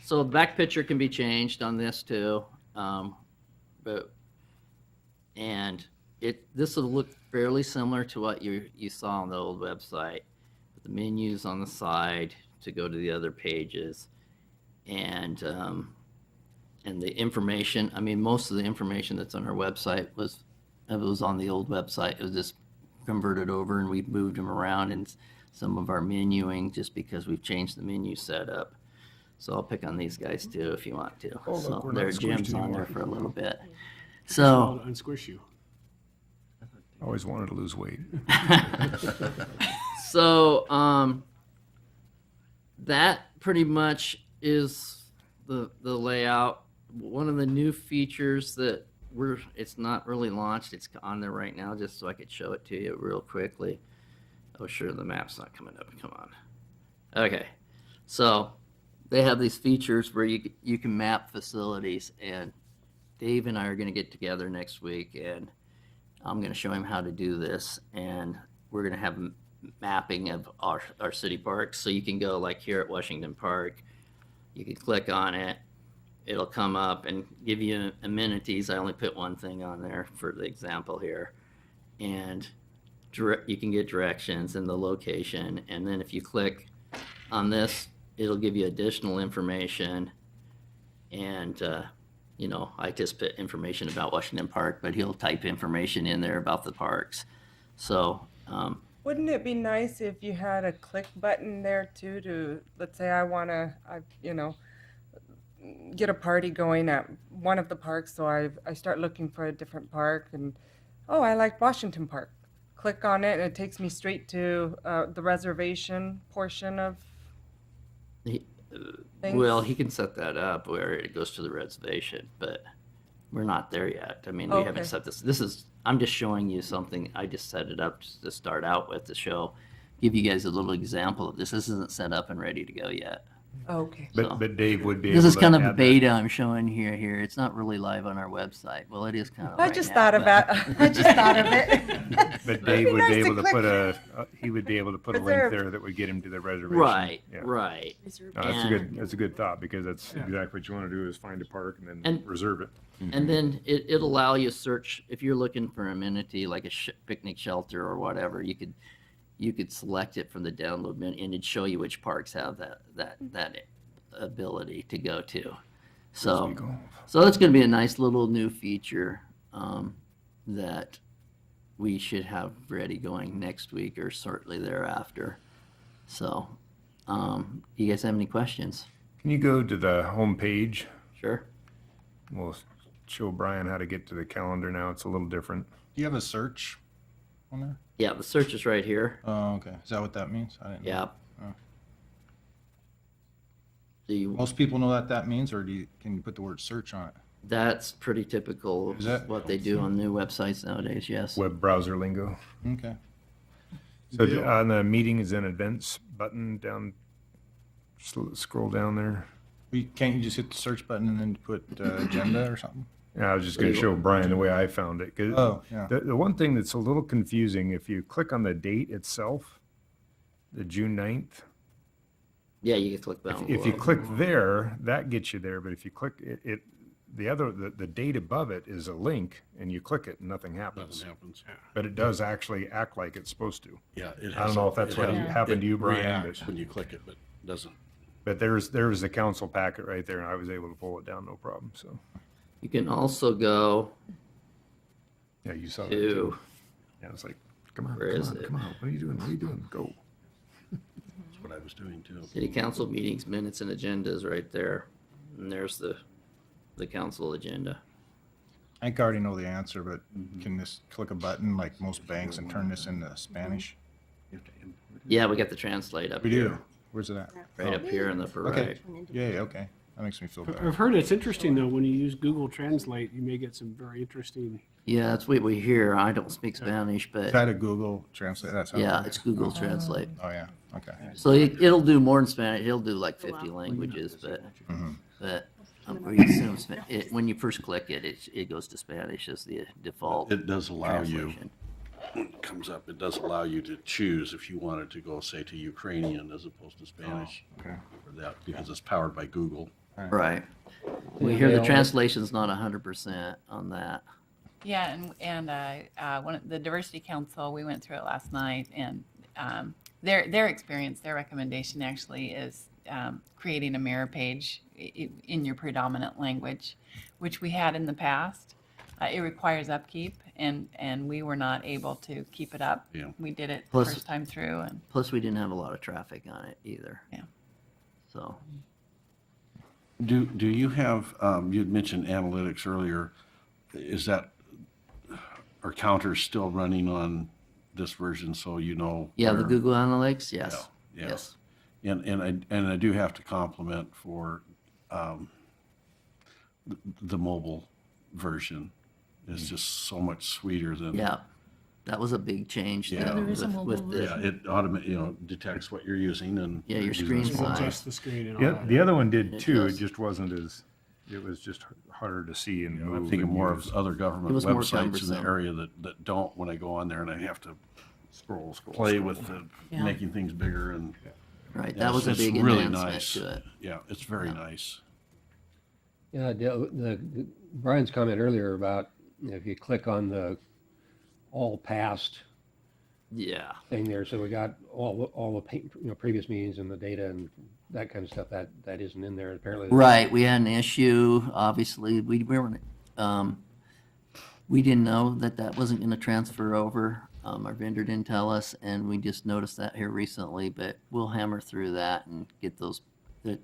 So the back picture can be changed on this too. This will look fairly similar to what you saw on the old website. The menus on the side, to go to the other pages. And the information, I mean, most of the information that's on our website was on the old website. It was just converted over, and we've moved them around in some of our menuing just because we've changed the menu setup. So I'll pick on these guys too if you want to. Oh, look, So we're not there are squished Jim's on anymore. there for a little bit. So So unsquish you. I always wanted to lose weight. so that pretty much is the layout. One of the new features that it's not really launched, it's on there right now just so I could show it to you real quickly. Oh, sure, the map's not coming up. Come on. Okay, so they have these features where you can map facilities, and Dave and I are going to get together next week, and I'm going to show him how to do this, and we're going to have mapping of our city parks. So you can go like here at Washington Park, you can click on it, it'll come up and give you amenities. I only put one thing on there for the example here, and you can get directions and the location, and then if you click on this, it'll give you additional information. And you know, I just put information about Washington Park, but he'll type information in there about the parks. So Wouldn't it be nice if you had a click button there too to, let's say I want to, you know, get a party going at one of the parks, so I start looking for a different park, and oh, I like Washington Park. Click on it and it takes me straight to the reservation portion of things. well, he can set that up where it goes to the reservation, but we're not there yet. I mean, we Okay. haven't set this. I'm just showing you something. I just set it up to start out with to show, give you guys a little example of this. This isn't set up and ready to go yet. Okay. But Dave would be This able is to kind of add that. beta I'm showing here. It's not really live on our website. Well, it is kind of I right just now, thought but- about, I just thought of it. But Dave would nice be to able to click. put he would be able to put a link Reserved. there that would get him to the reservation. Right, Yeah. right. No, that's a good thought, because that's Yeah. exactly what you want to do is find a park and then And- reserve it. And then it'll allow you to search, if you're looking for amenity like a picnic shelter or whatever, you could select it from the download menu, and it'd show you which parks have that ability to go to. So that's going to be a nice little new feature that we should have ready going next week or shortly thereafter. So, you guys have any questions? Can you go to the home page? Sure. We'll show Brian how to get to the calendar now. It's a little different. Do you have a search on there? Yeah, the search is right here. Oh, okay. Is that what that means? I didn't know. Yeah. Oh. The, Most people know what that means, or can you put the word search on it? That's pretty typical Is that- of what they do on new websites nowadays, yes. Web browser lingo. Okay. So on the meetings and events button down, scroll down there. Can't you just hit the search button and then put agenda or something? Yeah, I was just going to show Brian the way I found it. 'Cause Oh, yeah. the one thing that's a little confusing, if you click on the date itself, the June 9th, Yeah, you can click that one. if you below. click there, that gets you there. But if you click it the date above it is a link, and you click it and nothing happens. Nothing happens. But it does actually act like it's supposed to. Yeah, it I don't know if that's what happened to you, Brian. Reacts But, when you click it, but doesn't. but there's the council packet right there, and I was able to pull it down, no problem. So You can also go yeah, you saw that to, too. Yeah, it's like, come on, Where come is on, it? come on. What are you doing? What are you doing? Go. That's what I was doing too. city council meetings, minutes, and agendas right there. And there's the council agenda. I think I already know the answer, but can this click a button like most banks and turn this into Spanish? Yeah, we got the translate up We here. do. Where's it at? Right up here in the upper Okay. right. Yeah, okay. That makes me feel better. I've heard it's interesting though, when you use Google Translate, you may get some very interesting. Yeah, that's what we hear. I don't speak Spanish, but Try to Google Translate. That's how yeah, it's Google Translate. Oh, yeah. Okay. So it'll do more than Spanish. It'll do like 50 languages, but we assume when you first click it, it goes to Spanish as the default. It does allow you, translation. when it comes up, it does allow you to choose if you wanted to go, say, to Ukrainian as opposed to Spanish. Okay. For that, because it's powered by Google. Right. We hear the translation's not 100% on that. Yeah, and one of the Diversity Council, we went through it last night, and their experience, their recommendation actually is creating a mirror page in your predominant language, which we had in the past. It requires upkeep, and we were not able to keep it up. Yeah. We did it Plus- first time through, and Plus, we didn't have a lot of traffic on it either. Yeah. So, Do you have, you'd mentioned analytics earlier, is that, are counters still running on this version so you know? yeah, the where- Google Analytics, yes. Yeah. Yes. And I do have to compliment for the mobile version is just so much sweeter than. Yeah. That was a big change. Yeah. There is a mobile with the, Yeah, it detects what you're using and. Yeah, your using screen it. size. Adjust the screen and all Yeah, that. the other one did It too. It does. just wasn't as, it was just harder to see and move. I'm thinking and more use. of other government It was more websites in the cumbersome. area that don't, when I go on there and I have to play with the, Yeah. making things bigger and. right, Yeah, that was a it's big really enhancement nice. to it. Yeah, it's very nice. Yeah, Brian's comment earlier about if you click on the all past Yeah. thing there, so we got all the previous meetings and the data and that kind of stuff that isn't in there apparently. Right, we had an issue, obviously, we weren't, we didn't know that wasn't gonna transfer over. Our vendor didn't tell us, and we just noticed that here recently, but we'll hammer through that and get those,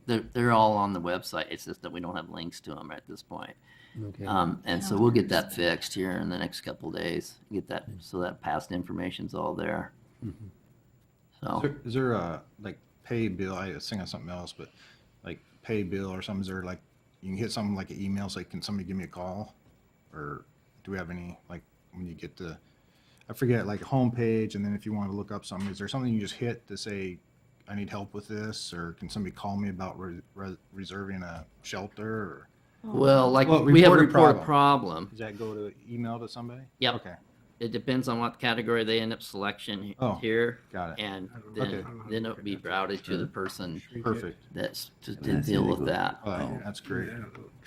they're all on the website, it's just that we don't have links to them at this point. Okay. And so we'll get that fixed here in the next couple of days, get that, so that past information's all there. So, Is there a, like, pay bill, I was thinking of something else, but like pay bill or something, is there like, you can hit something like an email, say, can somebody give me a call? Or do we have any, like, when you get to, I forget, like homepage, and then if you want to look up something, is there something you just hit to say, I need help with this, or can somebody call me about reserving a shelter, or? well, like, we have a report problem. Does that go to email to somebody? Yep. Okay, It depends on what category they end up selection Oh, here. got it. And Okay. then it'll be routed to the person perfect. that's to deal with that. Oh, that's great.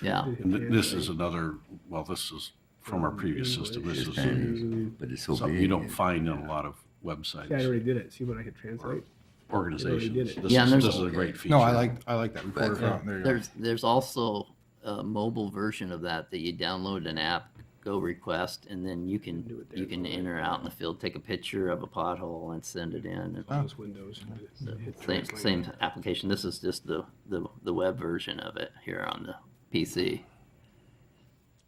Yeah. And this is another, well, this is from our previous system. This is But it's so something big. you don't find in a lot of websites. Yeah, I already did it. See what I could translate? Organizations. did it. This Yeah, is, and this there's- is a great feature. No, I like that reporter fountain, there you go. There's also a mobile version of that you download an app, go request, and then you can enter out in the field, take a picture of a pothole and send it in. Those windows. Same application. This is just the web version of it here on the PC.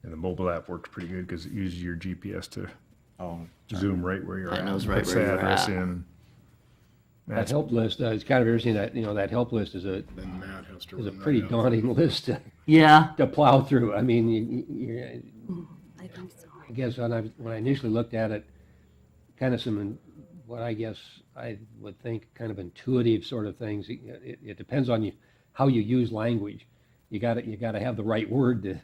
And the mobile app works pretty good because it uses your GPS to Oh, zoom right where you're It at. knows right puts where the you're address at. in. That That's- help list, it's kind of interesting that, that help list is Then Matt has to a run that pretty out. daunting list Yeah. to plow through. I mean, I think so. I guess when I initially looked at it, kind of what I guess I would think kind of intuitive sort of things. It depends on how you use language. You got to have the right word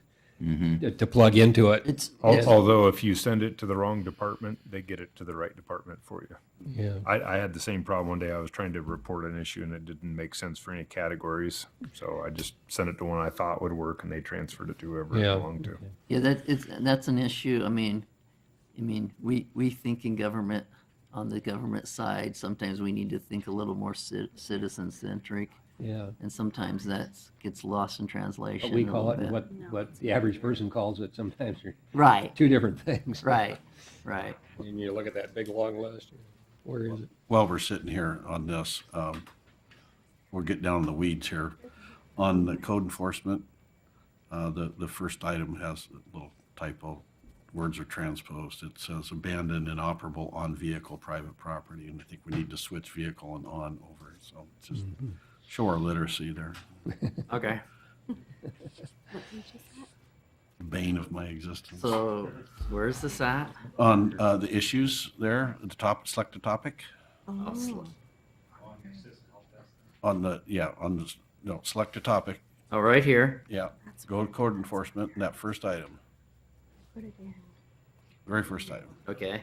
to plug into it. It's Although if you send it to the wrong department, they get it to the right department for you. Yeah. I had the same problem one day. I was trying to report an issue and it didn't make sense for any categories. So I just sent it to one I thought would work and they transferred it to whoever Yeah. it belonged to. Yeah, that's an issue. I mean, we think in government, on the government side, sometimes we need to think a little more citizen centric, Yeah. and sometimes that gets lost in translation. What we a call it little and bit. what the average person calls it sometimes are Right. two different things. Right. And you look at that big long list. Where is it? While we're sitting here on this, we'll get down in the weeds here. On the code enforcement, the first item has a little typo. Words are transposed. It says abandoned, inoperable, on vehicle, private property, and I think we need to switch vehicle and on over. So just show our literacy there. Okay. What page is that? Bane of my existence. So where's this at? On the issues there, at the top, select a topic. Oh, On the, select a topic. Oh, right here. Yeah, go to code enforcement, and that first item, put it in. very first item. Okay.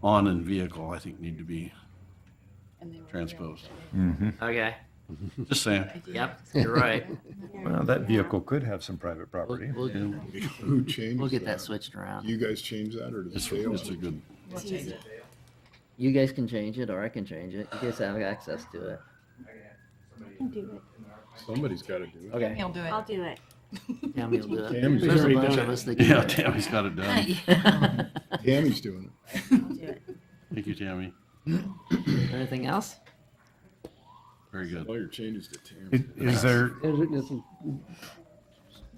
On and vehicle, I think need to be transposed. Okay. Just saying. Yep, you're right. Well, that vehicle could have some private property. We'll Who changed get that that? switched around. You guys change that, or does It's Dale? a good, You guys can change it, or I can change it. You guys have access to it. I can do it. Somebody's got to do it. Okay. He'll do it. I'll do it. Tammy will do it. Tammy's There's a already bunch done of it. us that can Yeah, do it. Tammy's got it done. Tammy's doing it. I'll do it. Thank you, Tammy. Anything else? Very good. All your changes to Tammy. Is there, It's a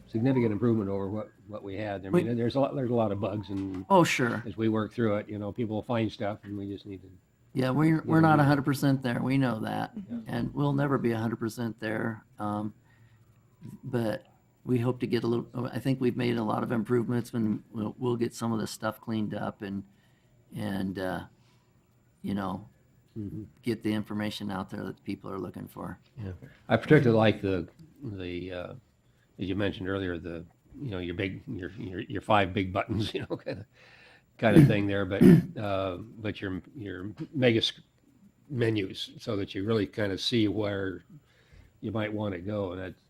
significant improvement over what we had. I mean, there's a lot of bugs, and Oh, sure. as we work through it, people will find stuff, and we just need to. Yeah, we're not 100% there. We know that, and we'll never be 100% there. But we hope to get a little. I think we've made a lot of improvements, and we'll get some of this stuff cleaned up, and get the information out there that people are looking for. Yeah, I particularly like the as you mentioned earlier, your 5 big buttons, kind of thing there, but your mega menus, so that you really kind of see where you might want to go. And that's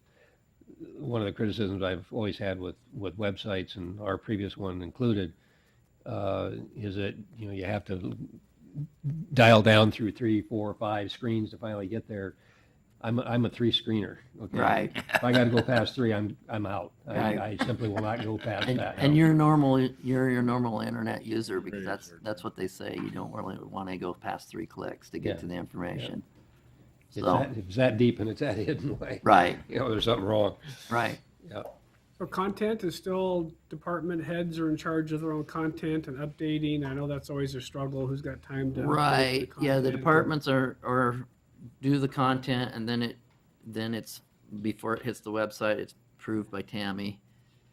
one of the criticisms I've always had with websites, and our previous one included, is that you have to dial down through 3, 4, 5 screens to finally get there. I'm a 3 screener. Okay. Right. If I got to go past 3, I'm out. Right. I simply will not go past that. And you're your normal internet user, because that's what they say. You don't really want to go past 3 clicks to get to the information. It's that deep and it's that hidden away. Right. There's something wrong. Right. Yeah. So content is still, department heads are in charge of their own content and updating. I know that's always a struggle. Who's got time to? update Right. Yeah, the content? departments are do the content, and then it's before it hits the website, it's approved by Tammy.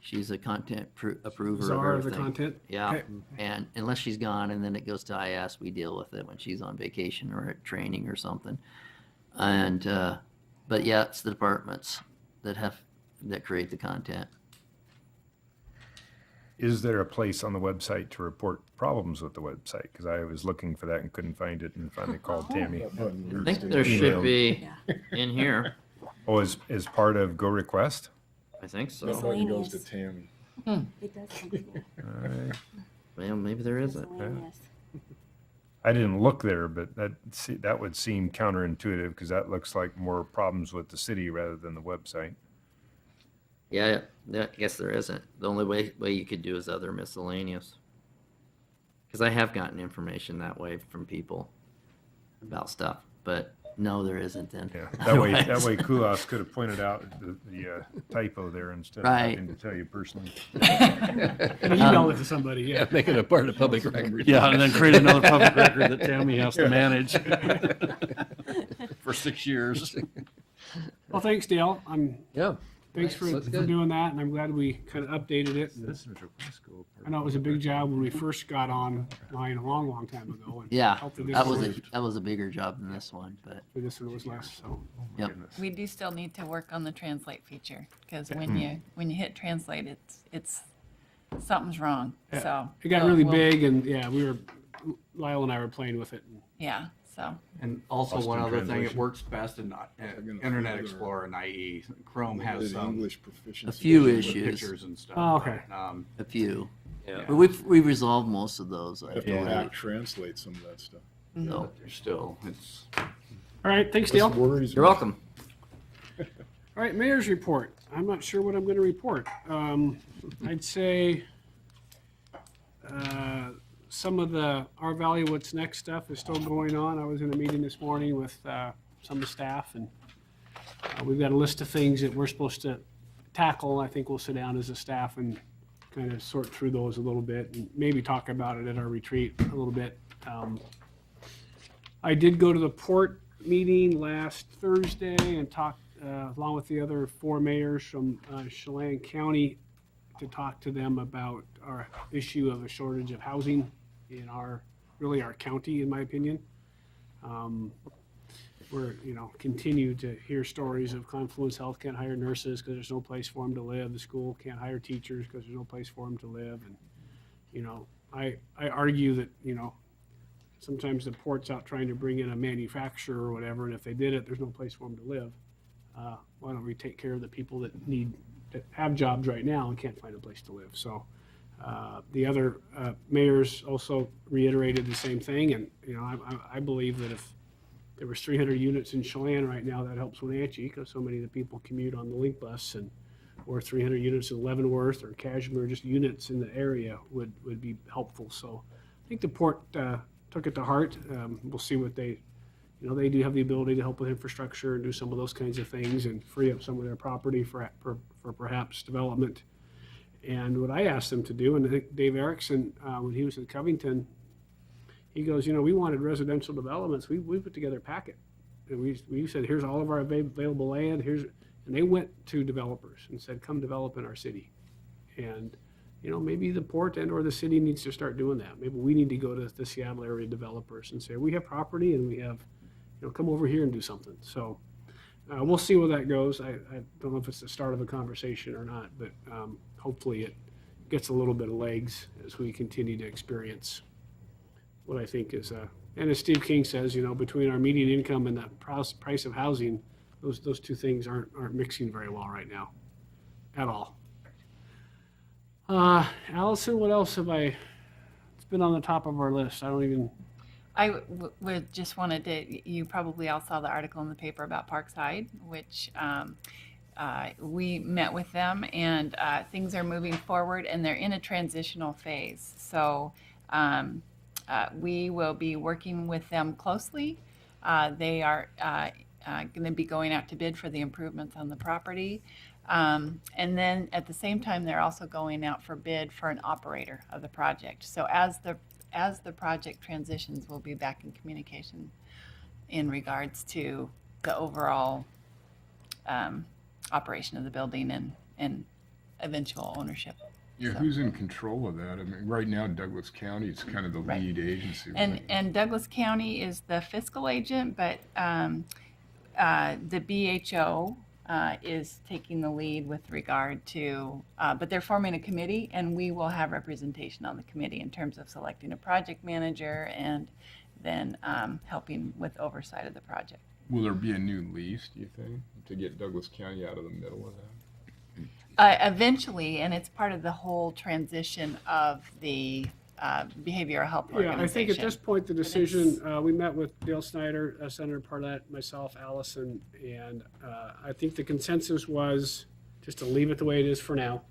She's a content approver of Czar of the everything. content? Yeah, Okay. and unless she's gone, and then it goes to IS, we deal with it when she's on vacation or at training or something. And but yeah, it's the departments that create the content. is there a place on the website to report problems with the website? Because I was looking for that and couldn't find it, and finally called Tammy. I think there should be in here. Oh, is part of Go Request? I think so. I thought it goes to Tammy. It does come here. Well, maybe there isn't. Miscellaneous. I didn't look there, but that would seem counterintuitive, because that looks like more problems with the city rather than the website. Yeah, I guess there isn't. The only way you could do is other miscellaneous. Because I have gotten information that way from people about stuff, but no, there isn't then. Yeah, that way Kulas could have pointed out the typo there instead of Right. having to tell you personally. Email it to somebody, yeah. Make it a part of the public record. Yeah, and then create another public record that Tammy has to manage for 6 years. Well, thanks, Dale. Thanks for That's good. doing that, and I'm glad we kind of updated it. Listeners request go I know it was a big job when we first got online a long, long time ago. And Yeah, hopefully that was a bigger job than this one, but this one was less, so. yep. We do still need to work on the translate feature, because when you hit translate, it's something's wrong. Yeah, So it got really big, and yeah, Lyle and I were playing with it. Yeah. So And also Lost one in other thing, it translation. works best in Internet Explorer and IE. Chrome has some English proficiency. A few with issues. pictures and stuff. Oh, okay. A few. Yeah. But we've resolved most of those. I Have to believe. back translate some of that stuff. So, Still, it's All right, thanks, Dale. This worries you're me. welcome. All right, mayor's report. I'm not sure what I'm going to report. I'd say some of the our Valley What's Next stuff is still going on. I was in a meeting this morning with some of the staff, and we've got a list of things that we're supposed to tackle. I think we'll sit down as a staff and kind of sort through those a little bit, and maybe talk about it at our retreat a little bit. I did go to the port meeting last Thursday and talked along with the other 4 mayors from Chelan County to talk to them about our issue of a shortage of housing in our county, in my opinion. We're, continue to hear stories of Confluence Health can't hire nurses because there's no place for them to live. The school can't hire teachers because there's no place for them to live. And, I argue that, sometimes the port's out trying to bring in a manufacturer or whatever, and if they did it, there's no place for them to live. Why don't we take care of the people that have jobs right now and can't find a place to live? So The other mayors also reiterated the same thing, and, you know, I believe that if there was 300 units in Chelan right now, that helps Wenatchee, because so many of the people commute on the Link bus, and or 300 units in Leavenworth or Cashmere, just units in the area would be helpful. So I think the port took it to heart. We'll see what they, you know, they do have the ability to help with infrastructure and do some of those kinds of things and free up some of their property for perhaps development. And what I asked them to do, and I think Dave Erickson, when he was at Covington, he goes, you know, we wanted residential developments. We put together a packet. And we said, here's all of our available land. And they went to developers and said, come develop in our city. And, you know, maybe the port and or the city needs to start doing that. Maybe we need to go to the Seattle area developers and say, we have property and we have, you know, come over here and do something. So we'll see where that goes. I don't know if it's the start of a conversation or not, but hopefully it gets a little bit of legs as we continue to experience what I think is, and as Steve King says, you know, between our median income and the price of housing, those two things aren't mixing very well right now, at all. Allison, what else have I? It's been on the top of our list. I don't even. I would just wanted to. You probably all saw the article in the paper about Parkside, which we met with them, and things are moving forward, and they're in a transitional phase. So we will be working with them closely. They are going to be going out to bid for the improvements on the property. And then at the same time, they're also going out for bid for an operator of the project. So as the project transitions, we'll be back in communication in regards to the overall operation of the building and eventual ownership. Yeah, So. who's in control of that? I mean, right now Douglas County is kind of the lead agency. And Douglas County is the fiscal agent, but the BHO is taking the lead with regard to, but they're forming a committee, and we will have representation on the committee in terms of selecting a project manager and then helping with oversight of the project. Will there be a new lease, do you think, to get Douglas County out of the middle of that? Eventually, and it's part of the whole transition of the behavioral health organization. Yeah, I think at this point, the decision, we met with Dale Snyder, Senator Parlett, myself, Allison, and I think the consensus was just to leave it the way it is for now.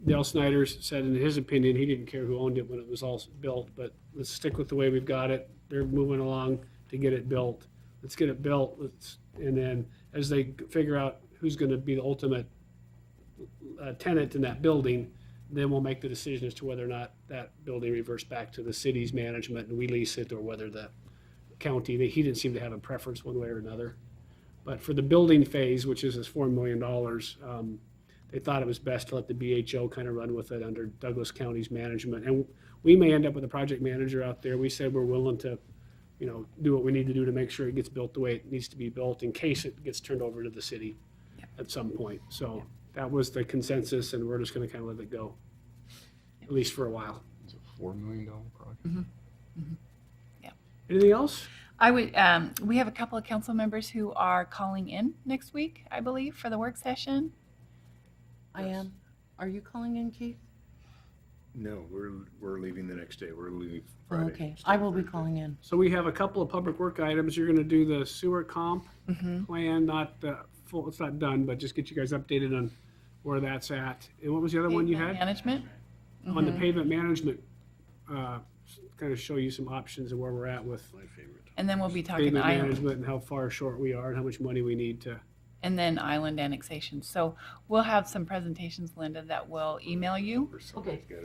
Dale Snyder said in his opinion, he didn't care who owned it when it was all built, but let's stick with the way we've got it. They're moving along to get it built. Let's get it built. And then as they figure out who's going to be the ultimate tenant in that building, then we'll make the decision as to whether or not that building reverts back to the city's management and we lease it, or whether the county, he didn't seem to have a preference one way or another. But for the building phase, which is this $4 million, they thought it was best to let the BHO kind of run with it under Douglas County's management. And we may end up with a project manager out there. We said we're willing to, you know, do what we need to do to make sure it gets built the way it needs to be built in case it gets turned over to the city at some point. So that was the consensus, and we're just going to kind of let it go, at least for a while. It's a $4 million project. Yeah. Anything else? I would. We have a couple of council members who are calling in next week, I believe, for the work session. I am. Are you calling in, Keith? No, we're leaving the next day. We're leaving Oh, Friday. okay. I will be calling in. So we have a couple of public work items. You're going to do the sewer comp plan, not the full, it's not done, but just get you guys updated on where that's at. And what was the other one you had? Management. On the pavement management, kind of show you some options and where we're at with And then we'll be talking pavement island, management and how far short we are and how much money we need to. and then island annexation. So we'll have some presentations, Linda, that we'll email you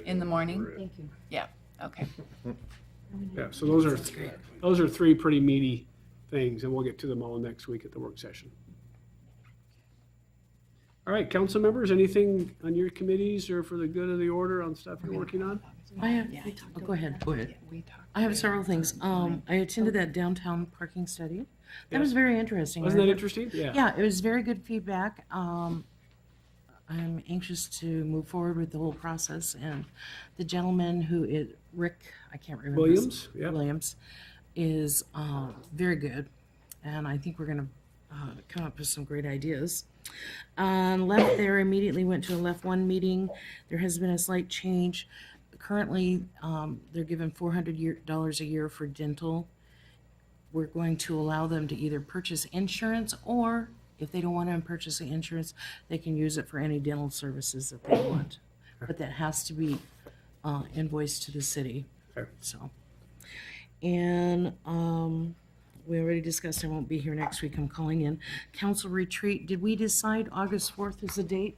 in the morning. Thank you. Yeah. Okay. Yeah, so those are three pretty meaty things, and we'll get to them all next week at the work session. All right, council members, anything on your committees or for the good of the order on stuff you're working on? I have, oh, go ahead. Go ahead. I have several things. I attended that downtown parking study. That was very interesting. Wasn't that interesting? Yeah. Yeah, it was very good feedback. I'm anxious to move forward with the whole process, and the gentleman who is Rick, I can't remember. Williams, yeah. Williams is very good, and I think we're going to come up with some great ideas. Left there, immediately went to a left one meeting. There has been a slight change. Currently, they're given $400 a year for dental. We're going to allow them to either purchase insurance, or if they don't want to purchase the insurance, they can use it for any dental services that they want. But that has to be invoiced to the city. Okay. So, and we already discussed I won't be here next week. I'm calling in. Council retreat, did we decide August 4th is the date?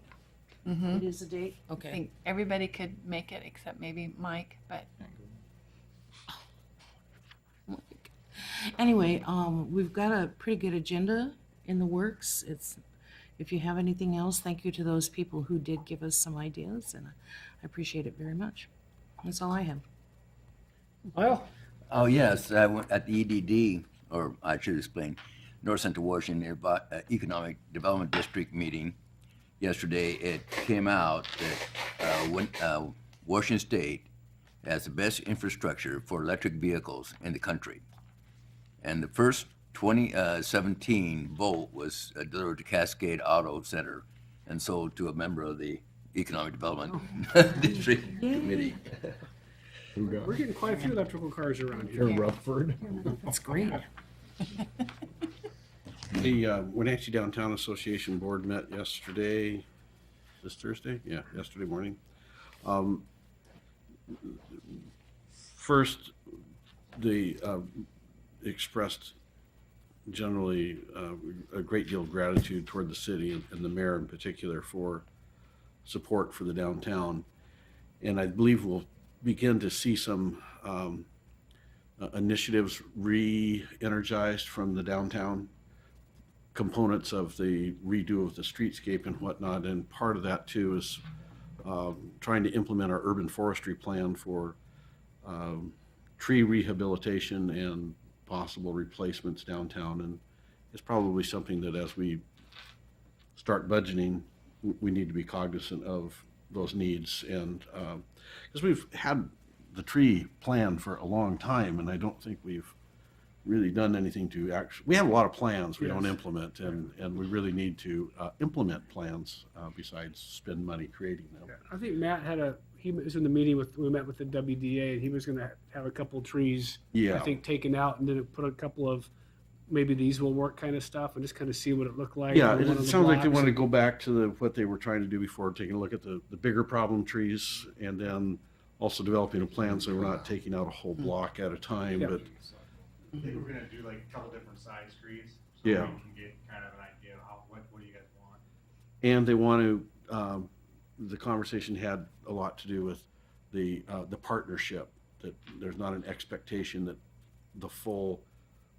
It is the date? I Okay. think everybody could make it except maybe Mike, but Anyway, we've got a pretty good agenda in the works. If you have anything else, thank you to those people who did give us some ideas, and I appreciate it very much. That's all I have. Lyle? Oh, yes, I went at the EDD, or I should explain, North Central Washington Economic Development District meeting yesterday. It came out that Washington State has the best infrastructure for electric vehicles in the country. And the first 2017 vote was delivered to Cascade Auto Center and sold to a member of the Economic Development District Committee. We're getting quite a few electrical cars around here. Rutherford. That's great. The Wenatchee Downtown Association Board met yesterday, this Thursday? Yeah, yesterday morning. First, they expressed generally a great deal of gratitude toward the city and the mayor in particular for support for the downtown. And I believe we'll begin to see some initiatives re-energized from the downtown, components of the redo of the streetscape and whatnot. And part of that too is trying to implement our urban forestry plan for tree rehabilitation and possible replacements downtown. And it's probably something that as we start budgeting, we need to be cognizant of those needs. And because we've had the tree plan for a long time, and I don't think we've really done anything to actually, we have a lot of plans we don't implement, and we really need to implement plans besides spend money creating them. I think Matt he was in the meeting we met with the WDA, and he was gonna have a couple trees, I think, taken out, and then put a couple of, maybe these will work kind of stuff, and just kind of see what it looked like. Yeah, on one it of the sounds like they blocks. want to go back to what they were trying to do before, taking a look at the bigger problem trees, and then also developing a plan so we're not taking out a whole block at a time. But I think we're gonna do like a couple different size trees. So Yeah. we can get kind of an idea of what do you guys want. And they want to, the conversation had a lot to do with the partnership, that there's not an expectation that the full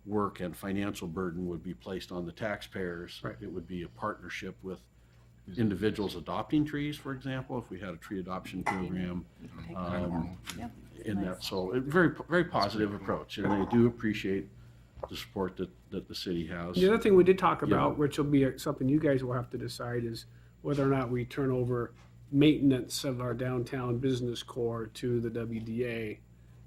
work and financial burden would be placed on the taxpayers. Right. It would be a partnership with individuals adopting trees, for example, if we had a tree adoption program. In that, so a very, very positive approach, and they do appreciate the support that the city has. The other thing we did talk Yeah. about, which will be something you guys will have to decide, is whether or not we turn over maintenance of our downtown business core to the WDA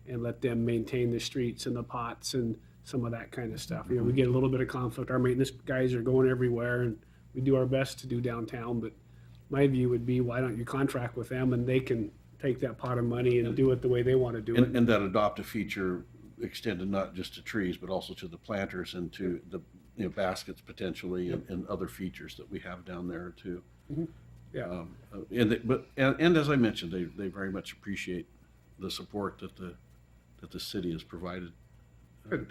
and let them maintain the streets and the pots and some of that kind of stuff. You know, we get a little bit of conflict. Our maintenance guys are going everywhere, and we do our best to do downtown, but my view would be, why don't you contract with them, and they can take that pot of money and do it the way they want to do it. And that adopt a feature extended not just to trees, but also to the planters and to the, baskets potentially, and other features that we have down there too. Yeah. And as I mentioned, they very much appreciate the support that the city has provided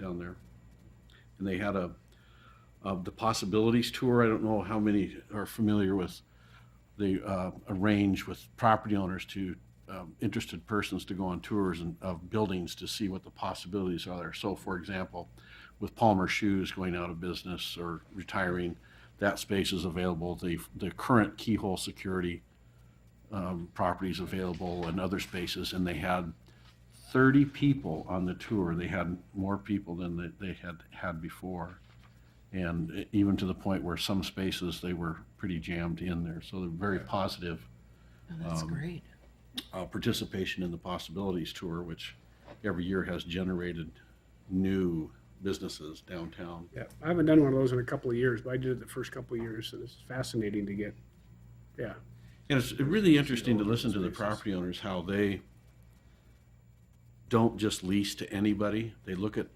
down there. And they had the Possibilities Tour. I don't know how many are familiar with the arrange with property owners to interested persons to go on tours of buildings to see what the possibilities are there. So, for example, with Palmer Shoes going out of business or retiring, that space is available. The current Keyhole Security properties available and other spaces, and they had 30 people on the tour. They had more people than they had before, and even to the point where some spaces they were pretty jammed in there. So they're very positive. Oh, that's great. Participation in the Possibilities Tour, which every year has generated new businesses downtown. Yeah, I haven't done one of those in a couple of years, but I did it the first couple of years, and it's fascinating to get, yeah. And it's really interesting to listen to the property owners, how they don't just lease to anybody. They look at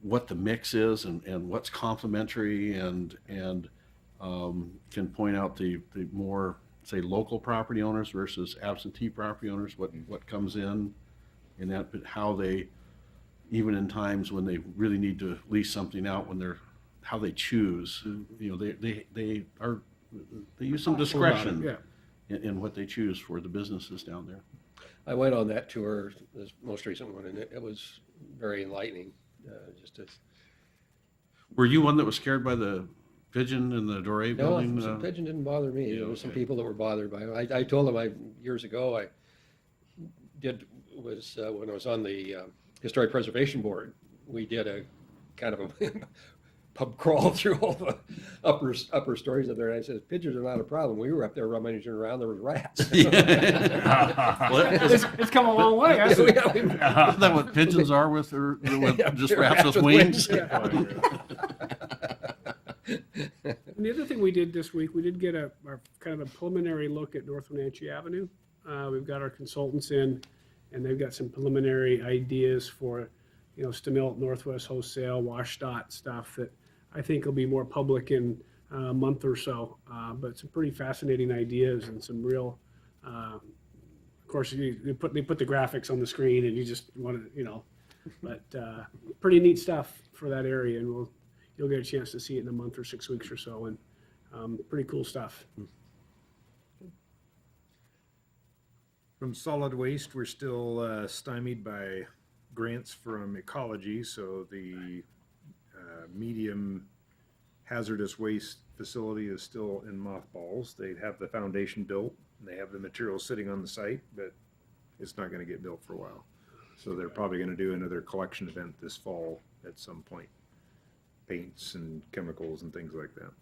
what the mix is and what's complementary and can point out the more, say, local property owners versus absentee property owners, what comes in that, but how they, even in times when they really need to lease something out, how they choose, you know, they use some Thoughtful about it, discretion yeah. in what they choose for the businesses down there. I went on that tour, this most recent one, and it was very enlightening, Were you one that was scared by the pigeon in the Doré No, building? the pigeon didn't bother me. Yeah, There were some okay. people that were bothered by it. I told them years ago, when I was on the Historic Preservation Board, we did a kind of a pub crawl through all the upper stories up there. And I said, pigeons are not a problem. We were up there rummaging around, there was rats. It's come a long way, hasn't it? Isn't that what pigeons are with just rats with wings? And the other thing we did this week, we did get our kind of a preliminary look at North Wenatchee Avenue. We've got our consultants in, and they've got some preliminary ideas for, you know, Stemilt, Northwest Wholesale, WashDOT stuff that I think will be more public in a month or so. But some pretty fascinating ideas and some real, of course, they put the graphics on the screen and you just want to, you know, but pretty neat stuff for that area, and you'll get a chance to see it in a month or 6 weeks or so, and pretty cool stuff. From solid waste, we're still stymied by grants from ecology, so the medium hazardous waste facility is still in mothballs. They have the foundation built, and they have the materials sitting on the site, but it's not going to get built for a while. So they're probably going to do another collection event this fall at some point. Paints and chemicals and things like that.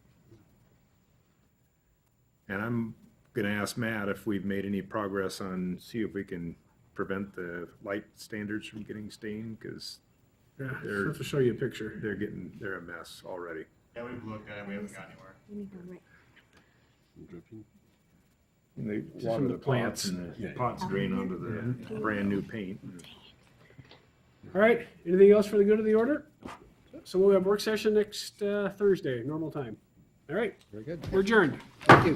And I'm going to ask Matt if we've made any progress on, see if we can prevent the light standards from getting stained, because Yeah, I'll have to show you a picture. they're a mess already. Yeah, we've looked at it, we haven't got anywhere. We need one right. And they Just water from the the plants, plants. and the pots drain onto the brand new paint. All right, anything else for the good of the order? So we'll have work session next Thursday, normal time. All right, Very good. we're adjourned. Thank you.